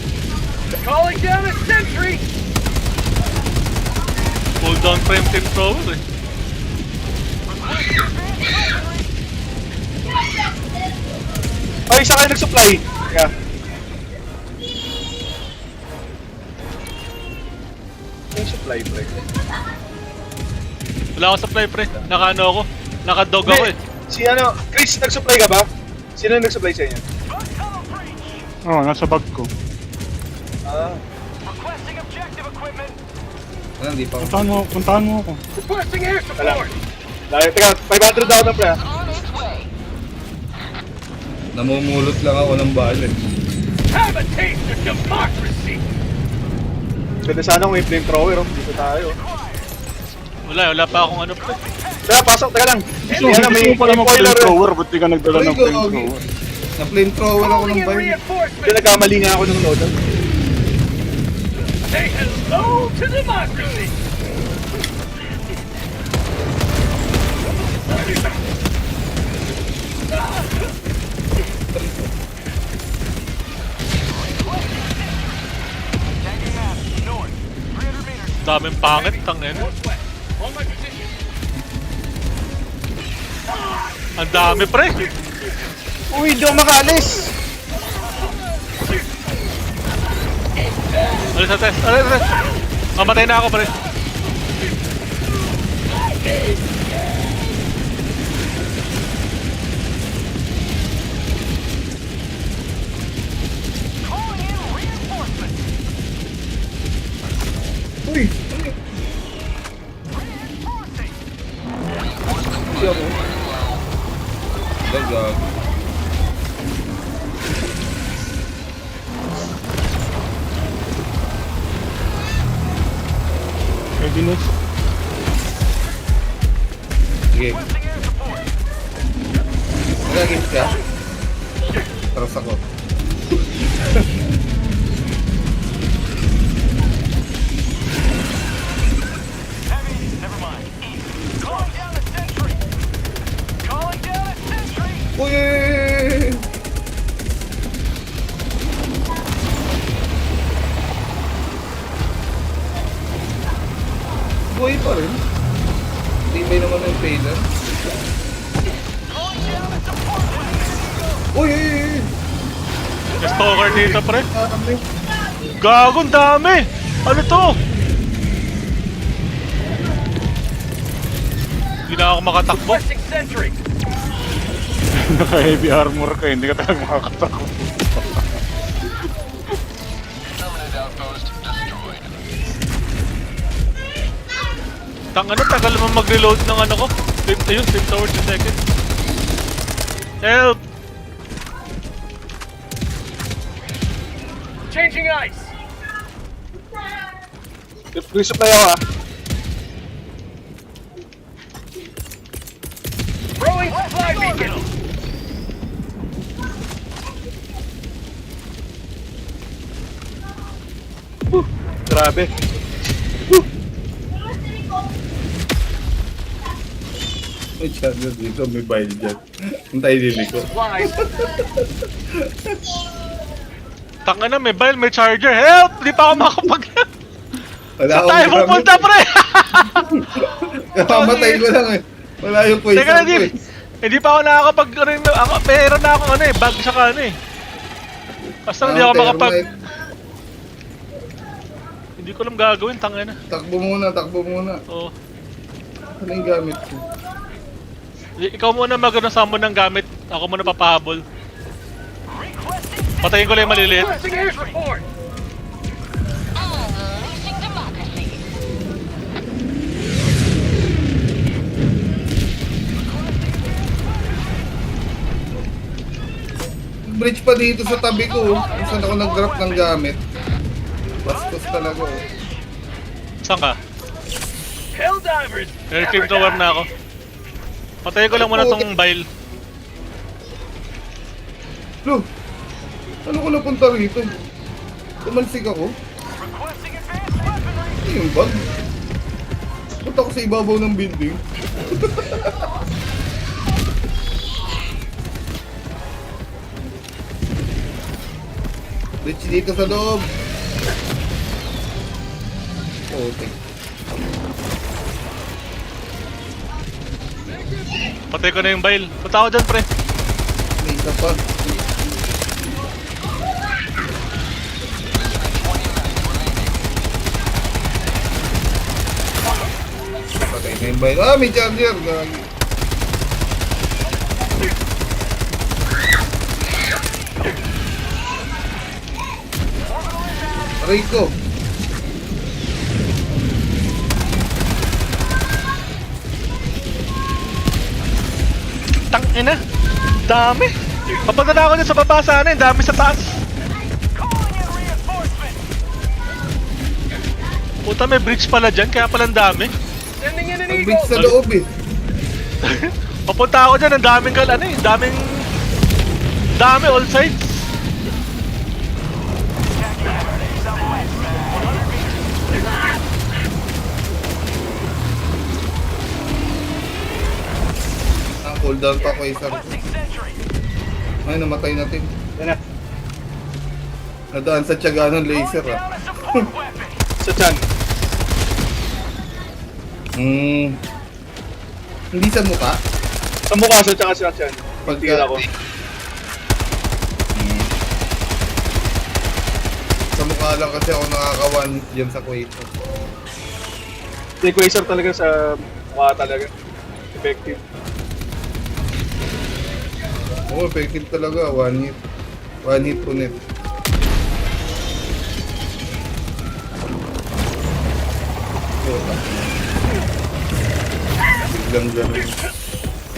S6: Calling down a sentry!
S9: Pull down frame team thrower, eh.
S3: Ay, isa kayo nag-supply. Yeah. Yung supply, pre.
S9: Wala akong supply, pre. Naka-ano ako. Naka-dog ako, eh.
S3: Si ano, Chris, nag-supply ka ba? Sino nag-supply sa inyo?
S1: Oo, nasa bag ko.
S6: Requesting objective equipment.
S7: Ano, hindi pa ako.
S1: Puntahan mo ako.
S6: Requesting air support.
S3: Teka, 500 daw na pre.
S7: Namumulot lang ako ng bala.
S6: Have a taste of democracy.
S3: Ganda sana kung may flamethrower, oh. Dito tayo.
S9: Wala pa akong ano, pre.
S3: Teka, pasok, teka lang.
S1: Gusto mo pala mag-flamethrower, ba't di ka nagdala ng flamethrower?
S7: Na-flamethrower ako ng
S6: Calling in
S7: bile.
S6: reinforcements.
S3: Hindi, nagkamali nga ako ng loadout.
S6: Say hello to democracy.
S9: Daming pangit, tangin.
S6: On my position.
S9: Ang dami, pre.
S3: Uy, hindi ako makaalis.
S9: Alis na test. Mamatay na ako, pre.
S6: Calling in reinforcements.
S7: Uy!
S6: Reinforcing.
S7: Hindi ako. Gagag.
S1: Readiness.
S7: Sige.
S6: Requesting air support.
S7: Nagagit ka? Taras ako.
S6: Heavy, never mind. Calling down a sentry. Calling down a sentry.
S7: Uy! okay pa rin. Tibay naman ng payload. Uy, uy, uy!
S9: May stalker dito, pre.
S7: Dami.
S9: Gagong dami! Ano to? Hindi na ako makatakbo.
S6: Requesting sentry.
S1: Naka-heavy armor ka, hindi ka talaga makakatakbo.
S9: Tang ano, tagal naman mag-reload ng ano ko. Ayun, flame tower 2 seconds. Help!
S6: Changing ice.
S3: Resupply ako ah.
S6: Throwing supply beacon.
S3: Grabe.
S7: May charger dito, may bayad dyan. Antay dili ko.
S6: Supplies.
S9: Tanga na, may bile, may charger. Help! Di pa ako makapag...
S7: Wala
S9: Saan
S7: akong
S9: tayo
S7: gamit.
S9: pupunta, pre?
S7: Kakamatay ko lang eh. Wala yung poison
S9: Teka na,
S7: ko
S9: Dim.
S7: eh.
S9: Hindi pa ako nakakapag... Meron na akong ano eh, bag saka ano eh. Basta hindi ako makapag...
S7: Thermite.
S9: Hindi ko alam gagawin, tanga na.
S7: Takbo muna, takbo muna.
S9: Oo.
S7: Ano yung gamit ko?
S9: Ikaw muna mag-ano summon ng gamit. Ako muna papahabol. Patayin ko lang yung maliliit.
S6: Requesting air support.
S7: Bridge pa dito sa tabi ko. Kung saan ako nag-drop ng gamit. Bastos talaga oh.
S9: Saan ka?
S6: Helldivers.
S9: Air flame tower na ako. Patayin ko lang muna tong bile.
S7: Lo, ano ko napunta rito? Tumalsik ako?
S6: Requesting advanced weaponry.
S7: Ano yung bag? Punta ko sa ibabaw ng building. Bridge dito sa loob. Okay.
S9: Patay ko na yung bile. Punta ako dyan, pre.
S7: May isa pa. Patay na yung bayan. Ah, may charger! Gagi. Aray ko!
S9: Tang ina. Dami. Papunta na ako dyan sa baba sana. Dami sa taas.
S6: Calling in reinforcement.
S9: Puta, may bridge pala dyan. Kaya pala ang dami.
S6: Sending in an
S7: Ang
S6: eagle.
S7: big sa loob eh.
S9: Papunta ako dyan. Ang daming ano eh. Dami all sides.
S7: Ang cooldown pa ko isa.
S6: Requesting sentry.
S7: Ay, namatay natin.
S3: Yan na.
S7: Nadaan sa tiyaga ng laser
S6: Calling
S7: ah.
S6: down a support weapon.
S3: Sa chan.
S7: Hindi sa mukha.
S3: Sa mukha sa tsaka sa chan. Pagtingin ako.
S7: Sa mukha lang kasi ako nakakawan dyan sa Kuwait.
S3: Si Quasar talaga sa mukha talaga. Effective.
S7: Oo, effective talaga. One hit. One hit on it. Biglang gano'n.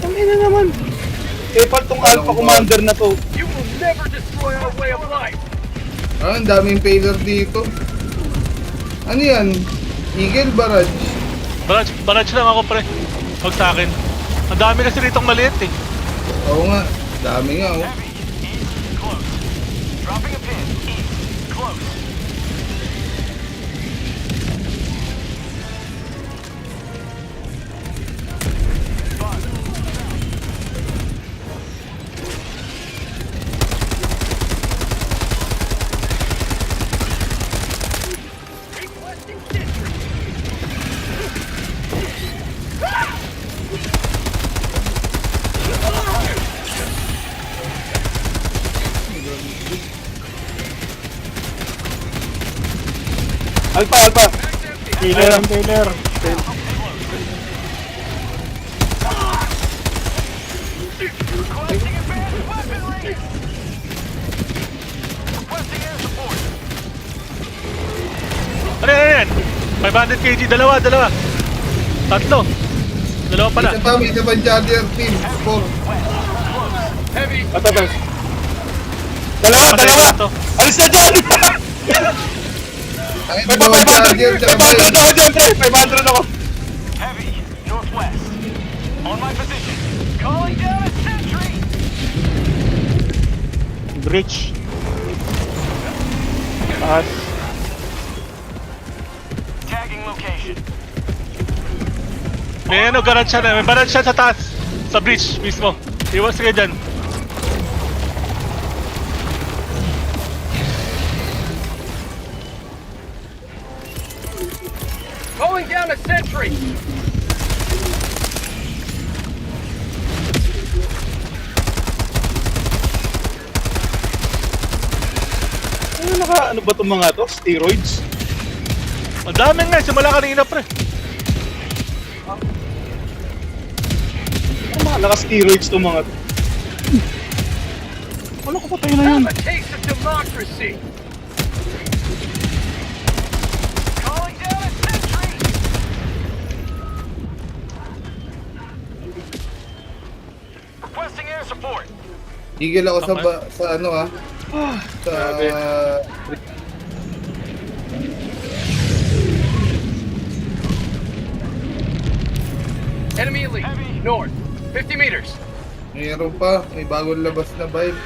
S3: Ang ina naman. Eh, tong Alpha Commander na to.
S6: You will never destroy our way of life.
S7: Ah, ang daming failure dito. Ano yan? Eagle Barrage.
S9: Barrage lang ako, pre. Huwag sa akin. Ang dami kasi ritong maliit eh.
S7: Oo nga. Dami nga oh.
S6: Close. Dropping a pin. East. Close. Requesting sentry.
S1: Alpha. Taylor.
S6: Requesting advanced weaponry. Requesting air support.
S9: Ano yan? 500 kg, dalawa. Tatlo. Dalawa pala.
S7: Isa pa Charger team. 4.
S6: Heavy.
S9: Dalawa.
S1: Alis na dyan!
S7: Ang ito mga Charger, tsaka ba yun?
S1: 500 ako.
S6: Heavy. Northwest. On my position. Calling down a sentry.
S1: Bridge. Taas.
S6: Tagging location.
S9: May garage siya na. May barrage siya sa taas. Sa bridge mismo. Iwas ka dyan.
S6: Calling down a sentry.
S1: Ano ba itong mga to? Steroids?
S9: Ang dami nga. Simula kanina pre.
S1: Ano mga naka-steroids itong mga to? Wala ko patay na yan.
S6: Have a taste of democracy. Calling down a sentry. Requesting air support.
S7: Igil ako sa ano ha. Sa...
S6: Enemy elite. North. 50 meters.
S7: Mayroon pa. May bagong labas na vibe.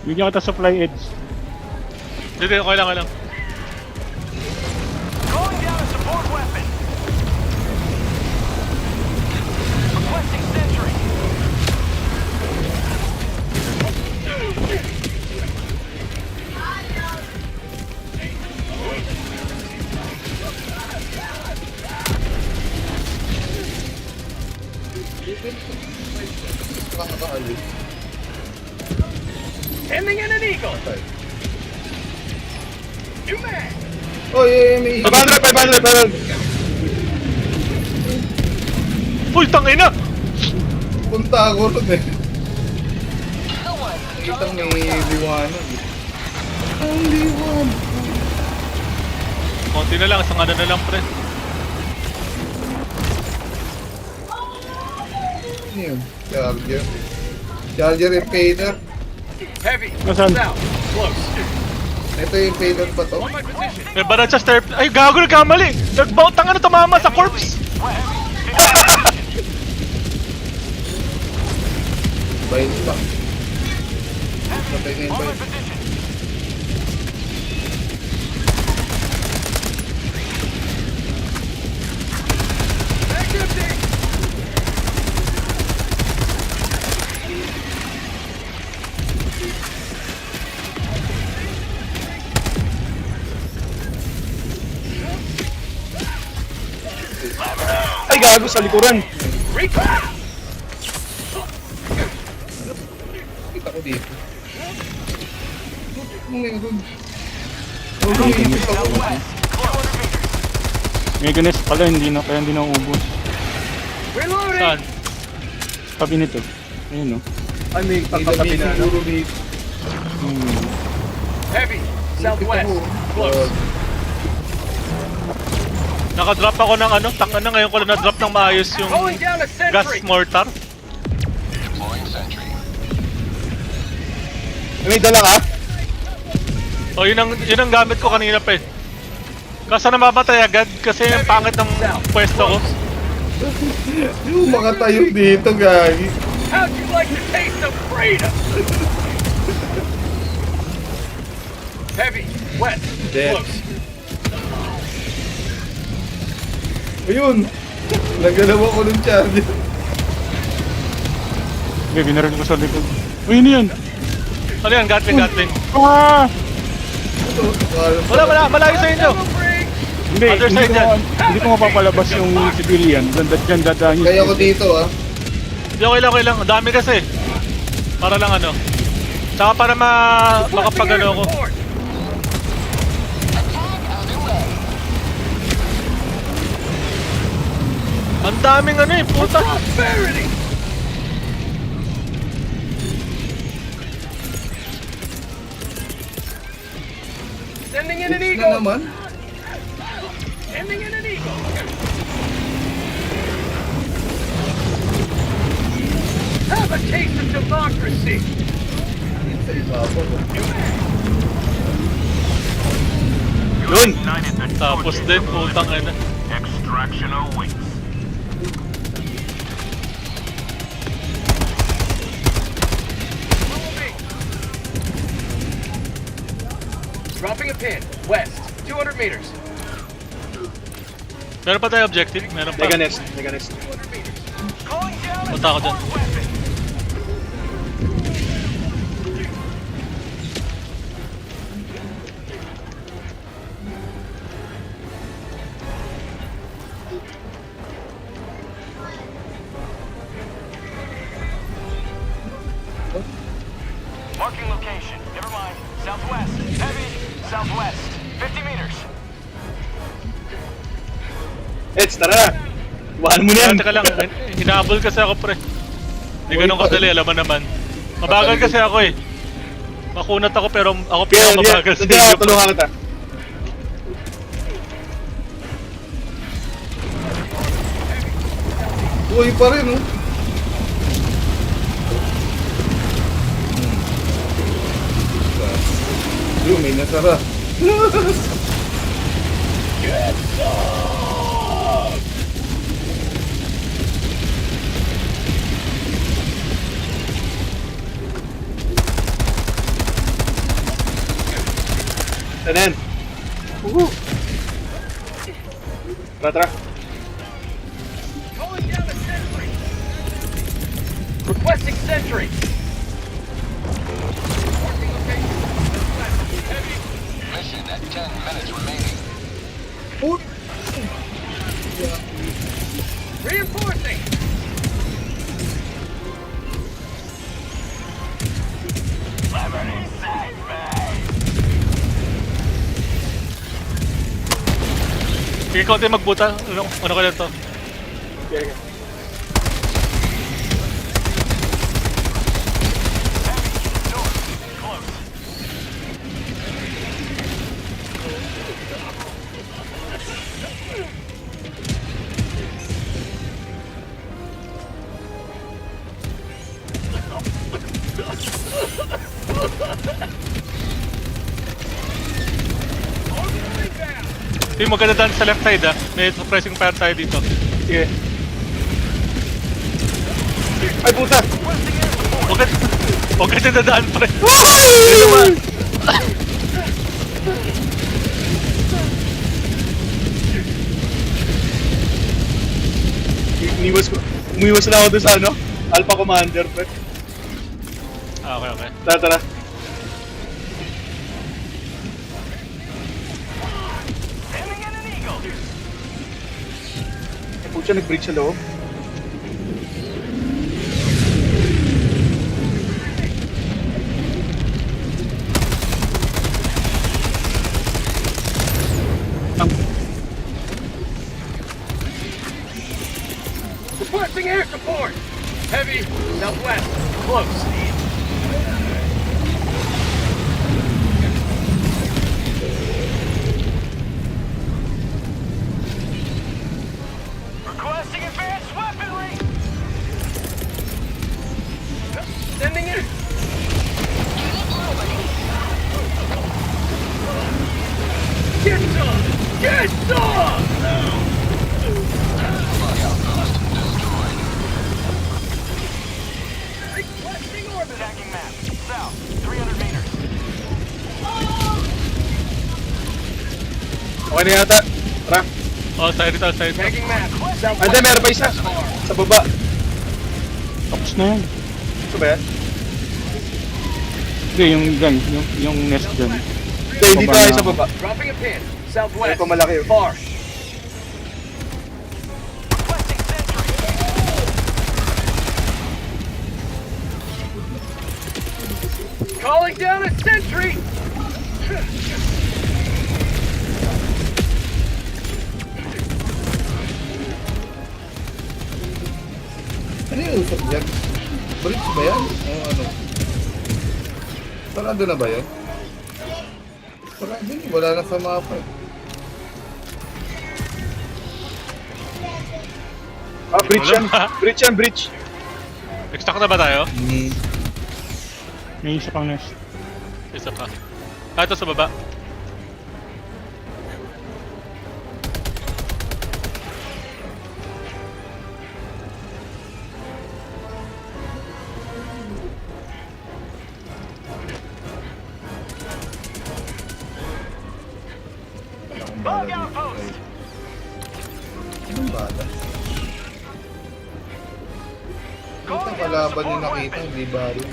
S1: Bigyan kita supply edge.
S9: Hindi, okay lang.
S6: Calling down a support weapon. Requesting sentry.
S7: Kakaalis.
S6: Ending in an eagle. New man.
S7: May...
S1: 500!
S9: Uy, tangina!
S7: Punta ako ron eh. Kitang may liwanag eh. Ang liwan.
S9: Konti na lang, isang ano na lang pre.
S7: Ano yun? Charger Impaler.
S6: Heavy.
S1: Nasaan?
S6: South. Close.
S7: Ito yung Impaler ba to?
S6: On my position.
S9: May barrage sa stair. Ay, gago, nagkamali! Nagbaw, tanga na tumama sa corpse!
S7: Bayin pa. Patay na yung
S6: On my
S7: bayin.
S6: position. Back empty.
S1: Ay, gago sa likuran.
S6: Recon.
S7: Kita ko dito. Meron. Umiipit ako.
S1: Meganes pala, kaya hindi na ubos.
S6: Reloading.
S9: Saan?
S1: Tabi nito. Ayun no.
S7: Ay, may katabi na siguro dito.
S6: Heavy. Southwest. Close.
S9: Nakadrop ako ng ano, tanga na ngayon ko lang na-drop ng maayos yung
S6: Calling down a
S9: gas
S6: sentry.
S9: mortar.
S1: May dala ka?
S9: O yun ang gamit ko kanina pa eh. Kaso namamatay agad kasi yung pangit ng pwesto ko.
S7: Yung makatayo dito, gagi.
S6: How'd you like the taste of freedom? Heavy. West.
S7: Dead.
S6: Close.
S7: Ayun! Nagalaw ako ng charger.
S1: Okay, binaril ko sa likod. Uy, ano yan?
S9: Ano yan? Gatling.
S1: Ah!
S9: Wala, malayo sa inyo.
S1: Hindi,
S9: Other
S1: hindi
S9: side
S1: ko,
S9: yan.
S1: hindi ko mapapalabas yung civilian. Diyan dadaan yung
S7: Kaya ko dito ah.
S9: Hindi, okay lang. Ang dami kasi. Para lang ano. Tsaka para makapagano ako. Ang daming ano eh, puta.
S6: Sending in an
S7: Na
S6: eagle.
S7: naman.
S6: Sending in an eagle. Have a taste of democracy.
S9: Yun. Tapos din, putang ina.
S6: Extraction awaits. Dropping a pin. West. 200 meters.
S9: Meron pa tayo objective? Meron pa.
S3: Meganest.
S6: Calling down a
S9: Punta ako dyan.
S6: support weapon. Marking location. Never mind. Southwest. Heavy. Southwest. 50 meters.
S3: Eds, tara! Iwanan mo na yan!
S9: Teka lang, hinabol kasi ako pre. Hindi ganun kadali, alam mo naman. Mabagal kasi ako eh. Makunat ako pero ako pinakamabagal sa
S3: Nandiyan
S9: inyo.
S3: ako, tulungan kita.
S7: Uy pa rin oh. Yung may nasara.
S3: Tanan! Tara.
S6: Calling down a sentry. Requesting sentry. Mission at 10 minutes remaining. Reinforcing.
S9: Sige, konti magbuta. Ano ka lang to? Team, maganda daan sa left side ah. May suppressing fire tayo dito.
S3: Sige. Ay, puta!
S9: Huwag ka dadaan pre.
S3: Umiwas na ako dun sa ano? Alpha Commander, pre.
S9: Ah, okay.
S3: Tara.
S6: Sending in an eagle.
S3: Pucha, nag-breach sa loob.
S6: Requesting air support. Heavy. Southwest. Close. Requesting advanced weaponry. Sending in. Get some! Get some! Requesting orbit. Attacking map. South. 300 meters.
S3: Okay na yata. Tara.
S9: Oh, side dito.
S6: Tagging map. South.
S3: Ande, meron pa isa. Sa baba.
S1: Tapos na yan.
S3: Ito ba yan?
S1: Hindi, yung gun, yung nest gun.
S11: Dito tayo sa baba.
S6: Dropping a pin. Southwest.
S11: Ito malaki.
S6: Far. Calling down a sentry.
S7: Ano yung usap dyan? Bridge ba yan? O ano? Sarado na ba yan? Sarado yun. Wala na sa mapa.
S11: Ah, bridge yan. Bridge yan, bridge.
S9: Nag-stock na ba tayo?
S1: May isa pang nest.
S9: Isa pa. Ah, ito sa baba.
S6: Bug outpost.
S7: Anong bala? Ito kalaban yung nakita, hindi bala.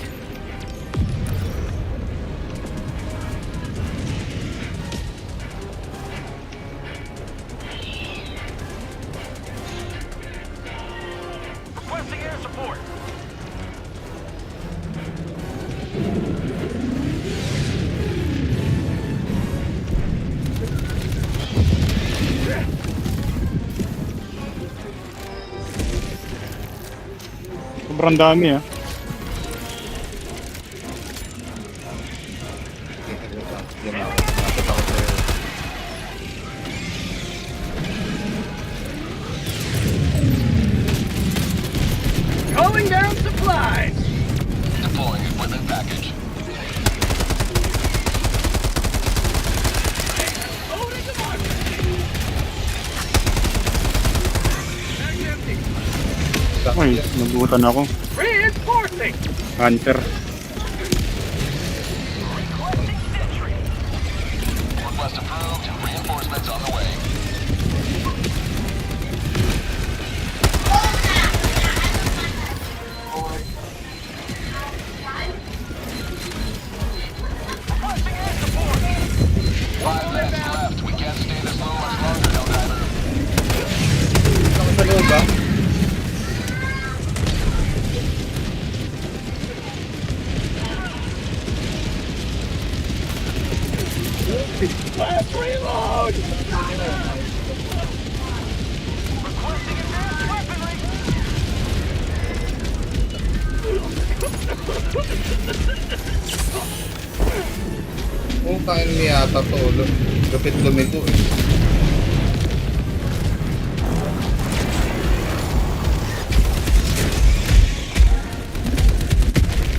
S6: Requesting air support.
S1: Sobrang dami ah.
S7: Yan ako. Nakita ko sa'yo.
S6: Calling down supplies.
S12: Deploying equipment package.
S6: Loading the mark. Bag's empty.
S1: Ay, nabutan ako.
S6: Reinforcing.
S1: Hunter.
S6: Requesting sentry.
S12: Request approved. Reinforcements on the way.
S6: Requesting air support.
S12: 5 minutes left. We can't stay this low much longer, Helldiver.
S7: Saan sa loob ba?
S6: Last reload. Requesting advanced weaponry.
S7: Oo, kain mo yata to. Lupit lumiko eh.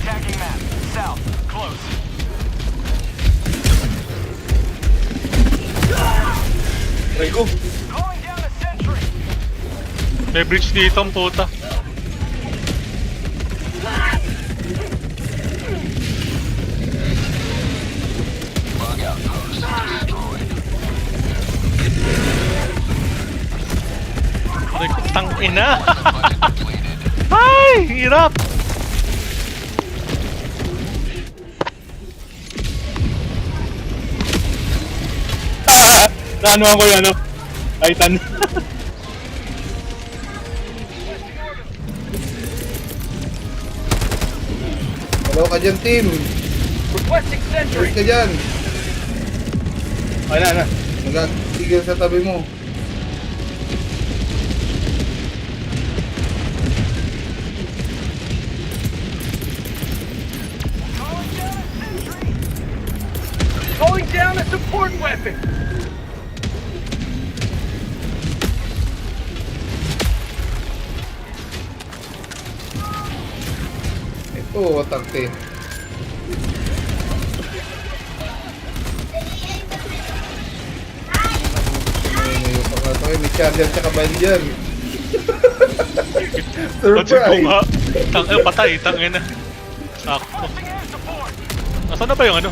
S6: Tagging map. South. Close.
S11: Try ko.
S6: Calling down a sentry.
S9: May bridge dito ang puta.
S12: Bug outpost destroyed.
S9: Aray ko, tang ina.
S12: Budget depleted.
S9: Ay, hirap.
S11: Naano ako yung ano? Titan.
S7: Hello ka dyan, team.
S6: Requesting sentry.
S7: First ka dyan.
S11: Ay na.
S7: Nagatigil sa tabi mo.
S6: Calling down a support weapon.
S7: Ito, watarte. May charger tsaka ban dyan.
S9: Logic ko nga.
S7: Surprise!
S9: Patay, tang ina. Sakto. Nasaan na ba yung ano?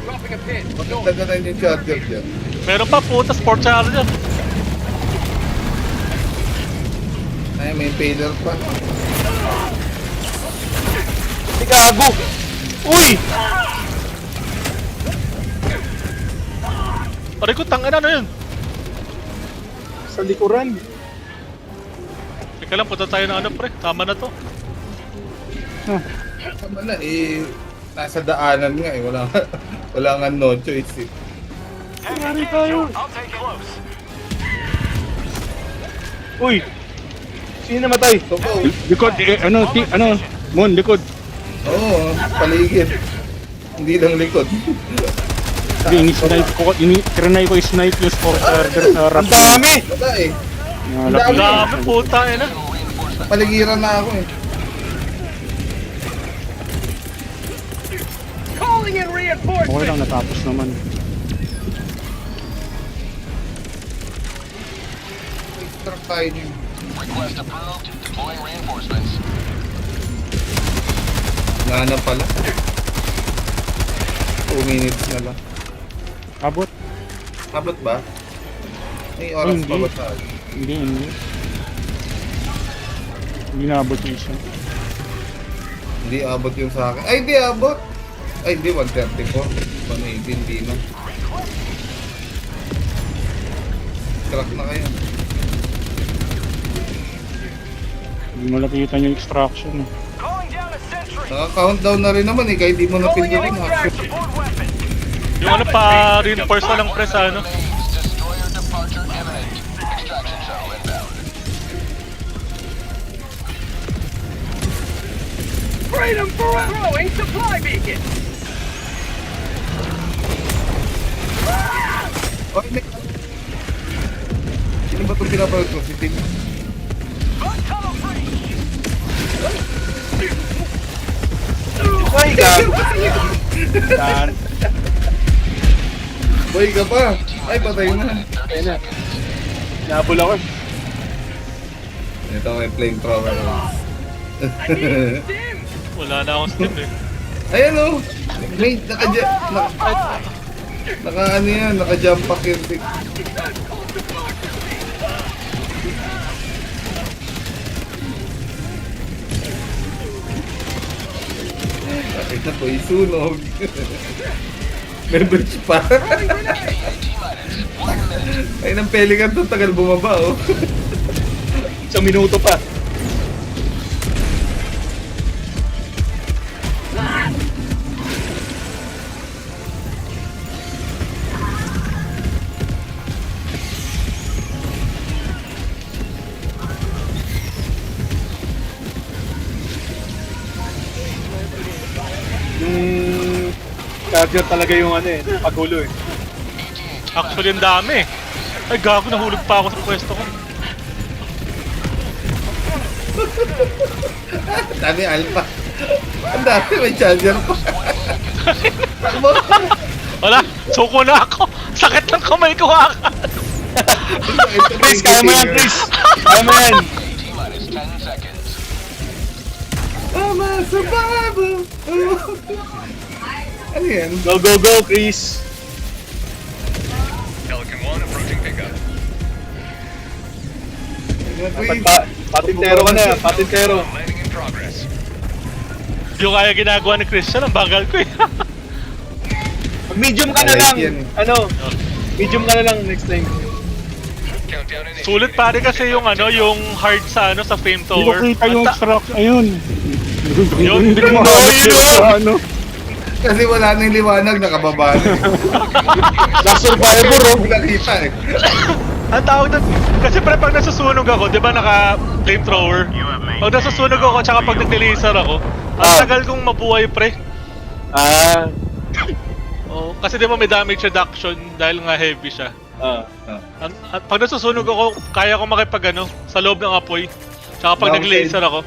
S6: Dropping a pin.
S7: Daganan yung charger dyan.
S9: Meron pa puta, sport charger.
S7: Ay, may failure pa.
S11: Si gago. Uy!
S9: Aray ko, tangina na yun.
S11: Sa likuran.
S9: Teka lang, punta tayo ng ano pre. Tama na to.
S7: Tama na eh. Nasa daanan nga eh. Wala nga no choice eh.
S6: Heavy tayo. I'll take close.
S11: Uy! Sino namatay?
S7: Toko.
S1: Likod, Mon, likod.
S7: Oo, paligid. Hindi lang likod.
S1: Ini-snipe ko, trinay ko i-snipe yung sport order sa
S11: Ang dami!
S7: Wala eh. Ang
S1: Laki.
S7: dami.
S9: Grabe, puta na.
S7: Paligiran na ako eh.
S6: Calling in reinforcements.
S1: Okay lang, natapos naman.
S7: Truck tayo niyo.
S12: Request approved. Deploying reinforcements.
S7: Wala na pala. 2 minutes na lang.
S1: Abot?
S7: Abot ba? May oras pa ba tayo?
S1: Hindi. Hindi naabot yung isa.
S7: Hindi abot yung sa akin. Ay, hindi abot! Ay, hindi. 134. 180, hindi na. Crack na kayo.
S1: Hindi mo lapitan yung extraction.
S6: Calling down a sentry.
S7: Naka-countdown na rin naman eh. Kahit di mo
S6: Calling in
S7: napindutin ha.
S6: extract support weapon.
S9: Yung ano pa, reinforce na lang pre sa ano.
S12: Remains. Destroyer departure imminent. Extraction shuttle inbound.
S6: Freedom forever. Throwing supply beacon.
S7: Okay, may... Sino ba itong pinapalot ko? Si Tim?
S6: Gun tunnel breach.
S11: Ay, gago!
S1: Yan.
S7: Boy ka pa! Ay, patay na.
S11: Ayun na. Nabol ako.
S7: Ito may flamethrower.
S9: Wala na akong steam eh.
S7: Ayan o! May ano yan, naka-jump pack yun. Bakit na po isunog? Beverage pa. Ay, ng pelikan to, tagal bumaba oh.
S11: Isang minuto pa. Charger talaga yung ano eh, pagulo eh.
S9: Actually, ang dami. Ay, gago, nahulog pa ako sa pwesto ko.
S7: Dami alpha. Ang dami, may charger pa.
S9: Wala, suko na ako. Sakit ng kamay ko agad.
S11: Chris, kaya mo yan, Chris! Kaya mo yan!
S12: T-minus 10 seconds.
S7: I'm a survivor. Ano yan?
S11: Go, go, go, Chris!
S6: Pelican 1 approaching pickup.
S11: Patintero ka na, patintero.
S6: Landing in progress.
S9: Yung kaya ginagawa ni Christian, ang bagal ko eh.
S11: Pag medium ka na
S7: Alright,
S11: lang,
S7: yan.
S11: ano, medium ka na lang next time.
S6: Countdown initiated.
S9: Sulit pare kasi yung ano, yung hard sa ano, sa Flame
S1: Hindi ko
S9: Tower.
S1: kita yung extraction. Ayun.
S9: Yun.
S1: Hindi ko makakabit sa ano.
S7: Kasi wala nang liwanag, nakababa na.
S11: Last survivor, oh.
S7: Hindi nakita eh.
S9: Ang tawag doon, kasi pre pag nasusunog ako, di ba naka flamethrower? Pag nasusunog ako, tsaka pag nag-laser ako, ang tagal kong mabuhay pre.
S11: Ah,
S9: Oh, kasi di ba may damage reduction dahil nga heavy siya. Pag nasusunog ako, kaya ko makipag ano, sa loob ng apoy. Tsaka pag
S7: Downside.
S9: nag-laser ako,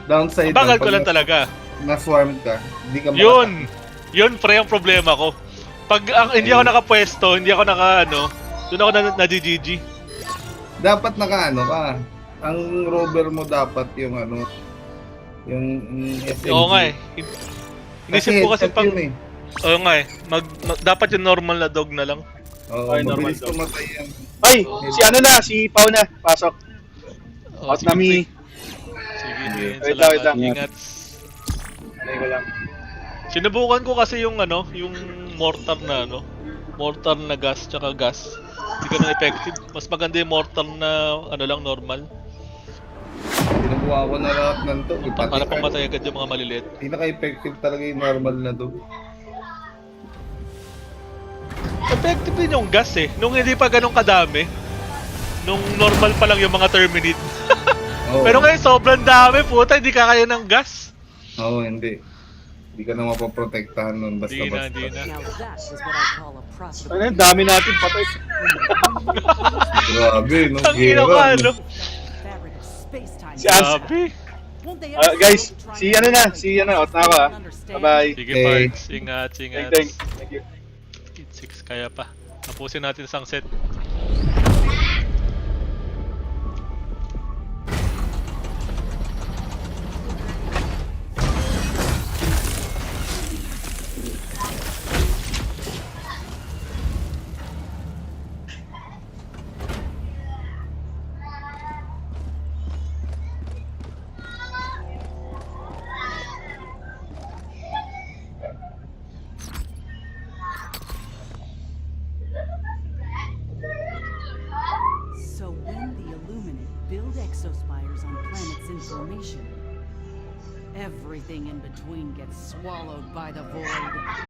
S7: Downside.
S9: ang bagal
S7: lang,
S9: ko
S7: pag
S9: lang talaga.
S7: Na-swarm ka, hindi ka
S9: Yun pre ang problema ko. Pag hindi ako nakapwesto, hindi ako naka ano, doon ako na GG.
S7: Dapat naka ano ka. Ang rover mo dapat yung ano, yung SMG.
S9: Oo nga eh. Inisip ko kasi
S7: headset
S9: pag
S7: yun eh.
S9: oo nga eh. Dapat yung normal na dog na lang.
S7: Oo,
S11: Ay, normal
S7: mabilis
S11: daw.
S7: tumatay yan.
S11: ay, si ano na, si Pao na, pasok.
S9: Oh,
S11: Out nami.
S9: Sige,
S11: Wait lang, wait
S9: salamat.
S11: lang.
S9: Ingat.
S11: Ano ko lang.
S9: Sinubukan ko kasi yung ano, yung mortar na ano. Mortar na gas, tsaka gas. Hindi ganun effective. Mas maganda yung mortar na ano lang, normal.
S7: Ginawa ko na lahat ng to.
S9: Para pamatay agad yung mga maliliit.
S7: Pinaka-effective talaga yung normal na to.
S9: Effective din yung gas eh. Nung hindi pa ganun kadami. Nung normal pa lang yung mga terminate.
S7: Oo.
S9: Pero ngayon sobrang dami, puta, hindi kakaya ng gas.
S7: Oo, hindi. Hindi ka na mapoprotektahan nun
S9: Di na,
S7: basta-basta.
S9: di na.
S4: Now that is what I call a profitable.
S11: Ano, dami natin patay.
S7: Grabe, no?
S9: Ang ina ka, ano?
S4: Fabric of space-time.
S11: Si Ans.
S9: Sabi.
S4: Won't they ever
S11: Guys,
S4: stop
S11: si
S4: trying
S11: ano
S4: to
S11: na, si ano, out na ako ah.
S4: understand?
S11: Bye-bye.
S9: Sige,
S7: Okay.
S9: Parks. Ingat, ingat.
S11: Thank you.
S9: 6 kaya pa. Tapusin natin isang set.
S4: So when the Illuminate build exospires on planets in formation, everything in between gets swallowed by the void.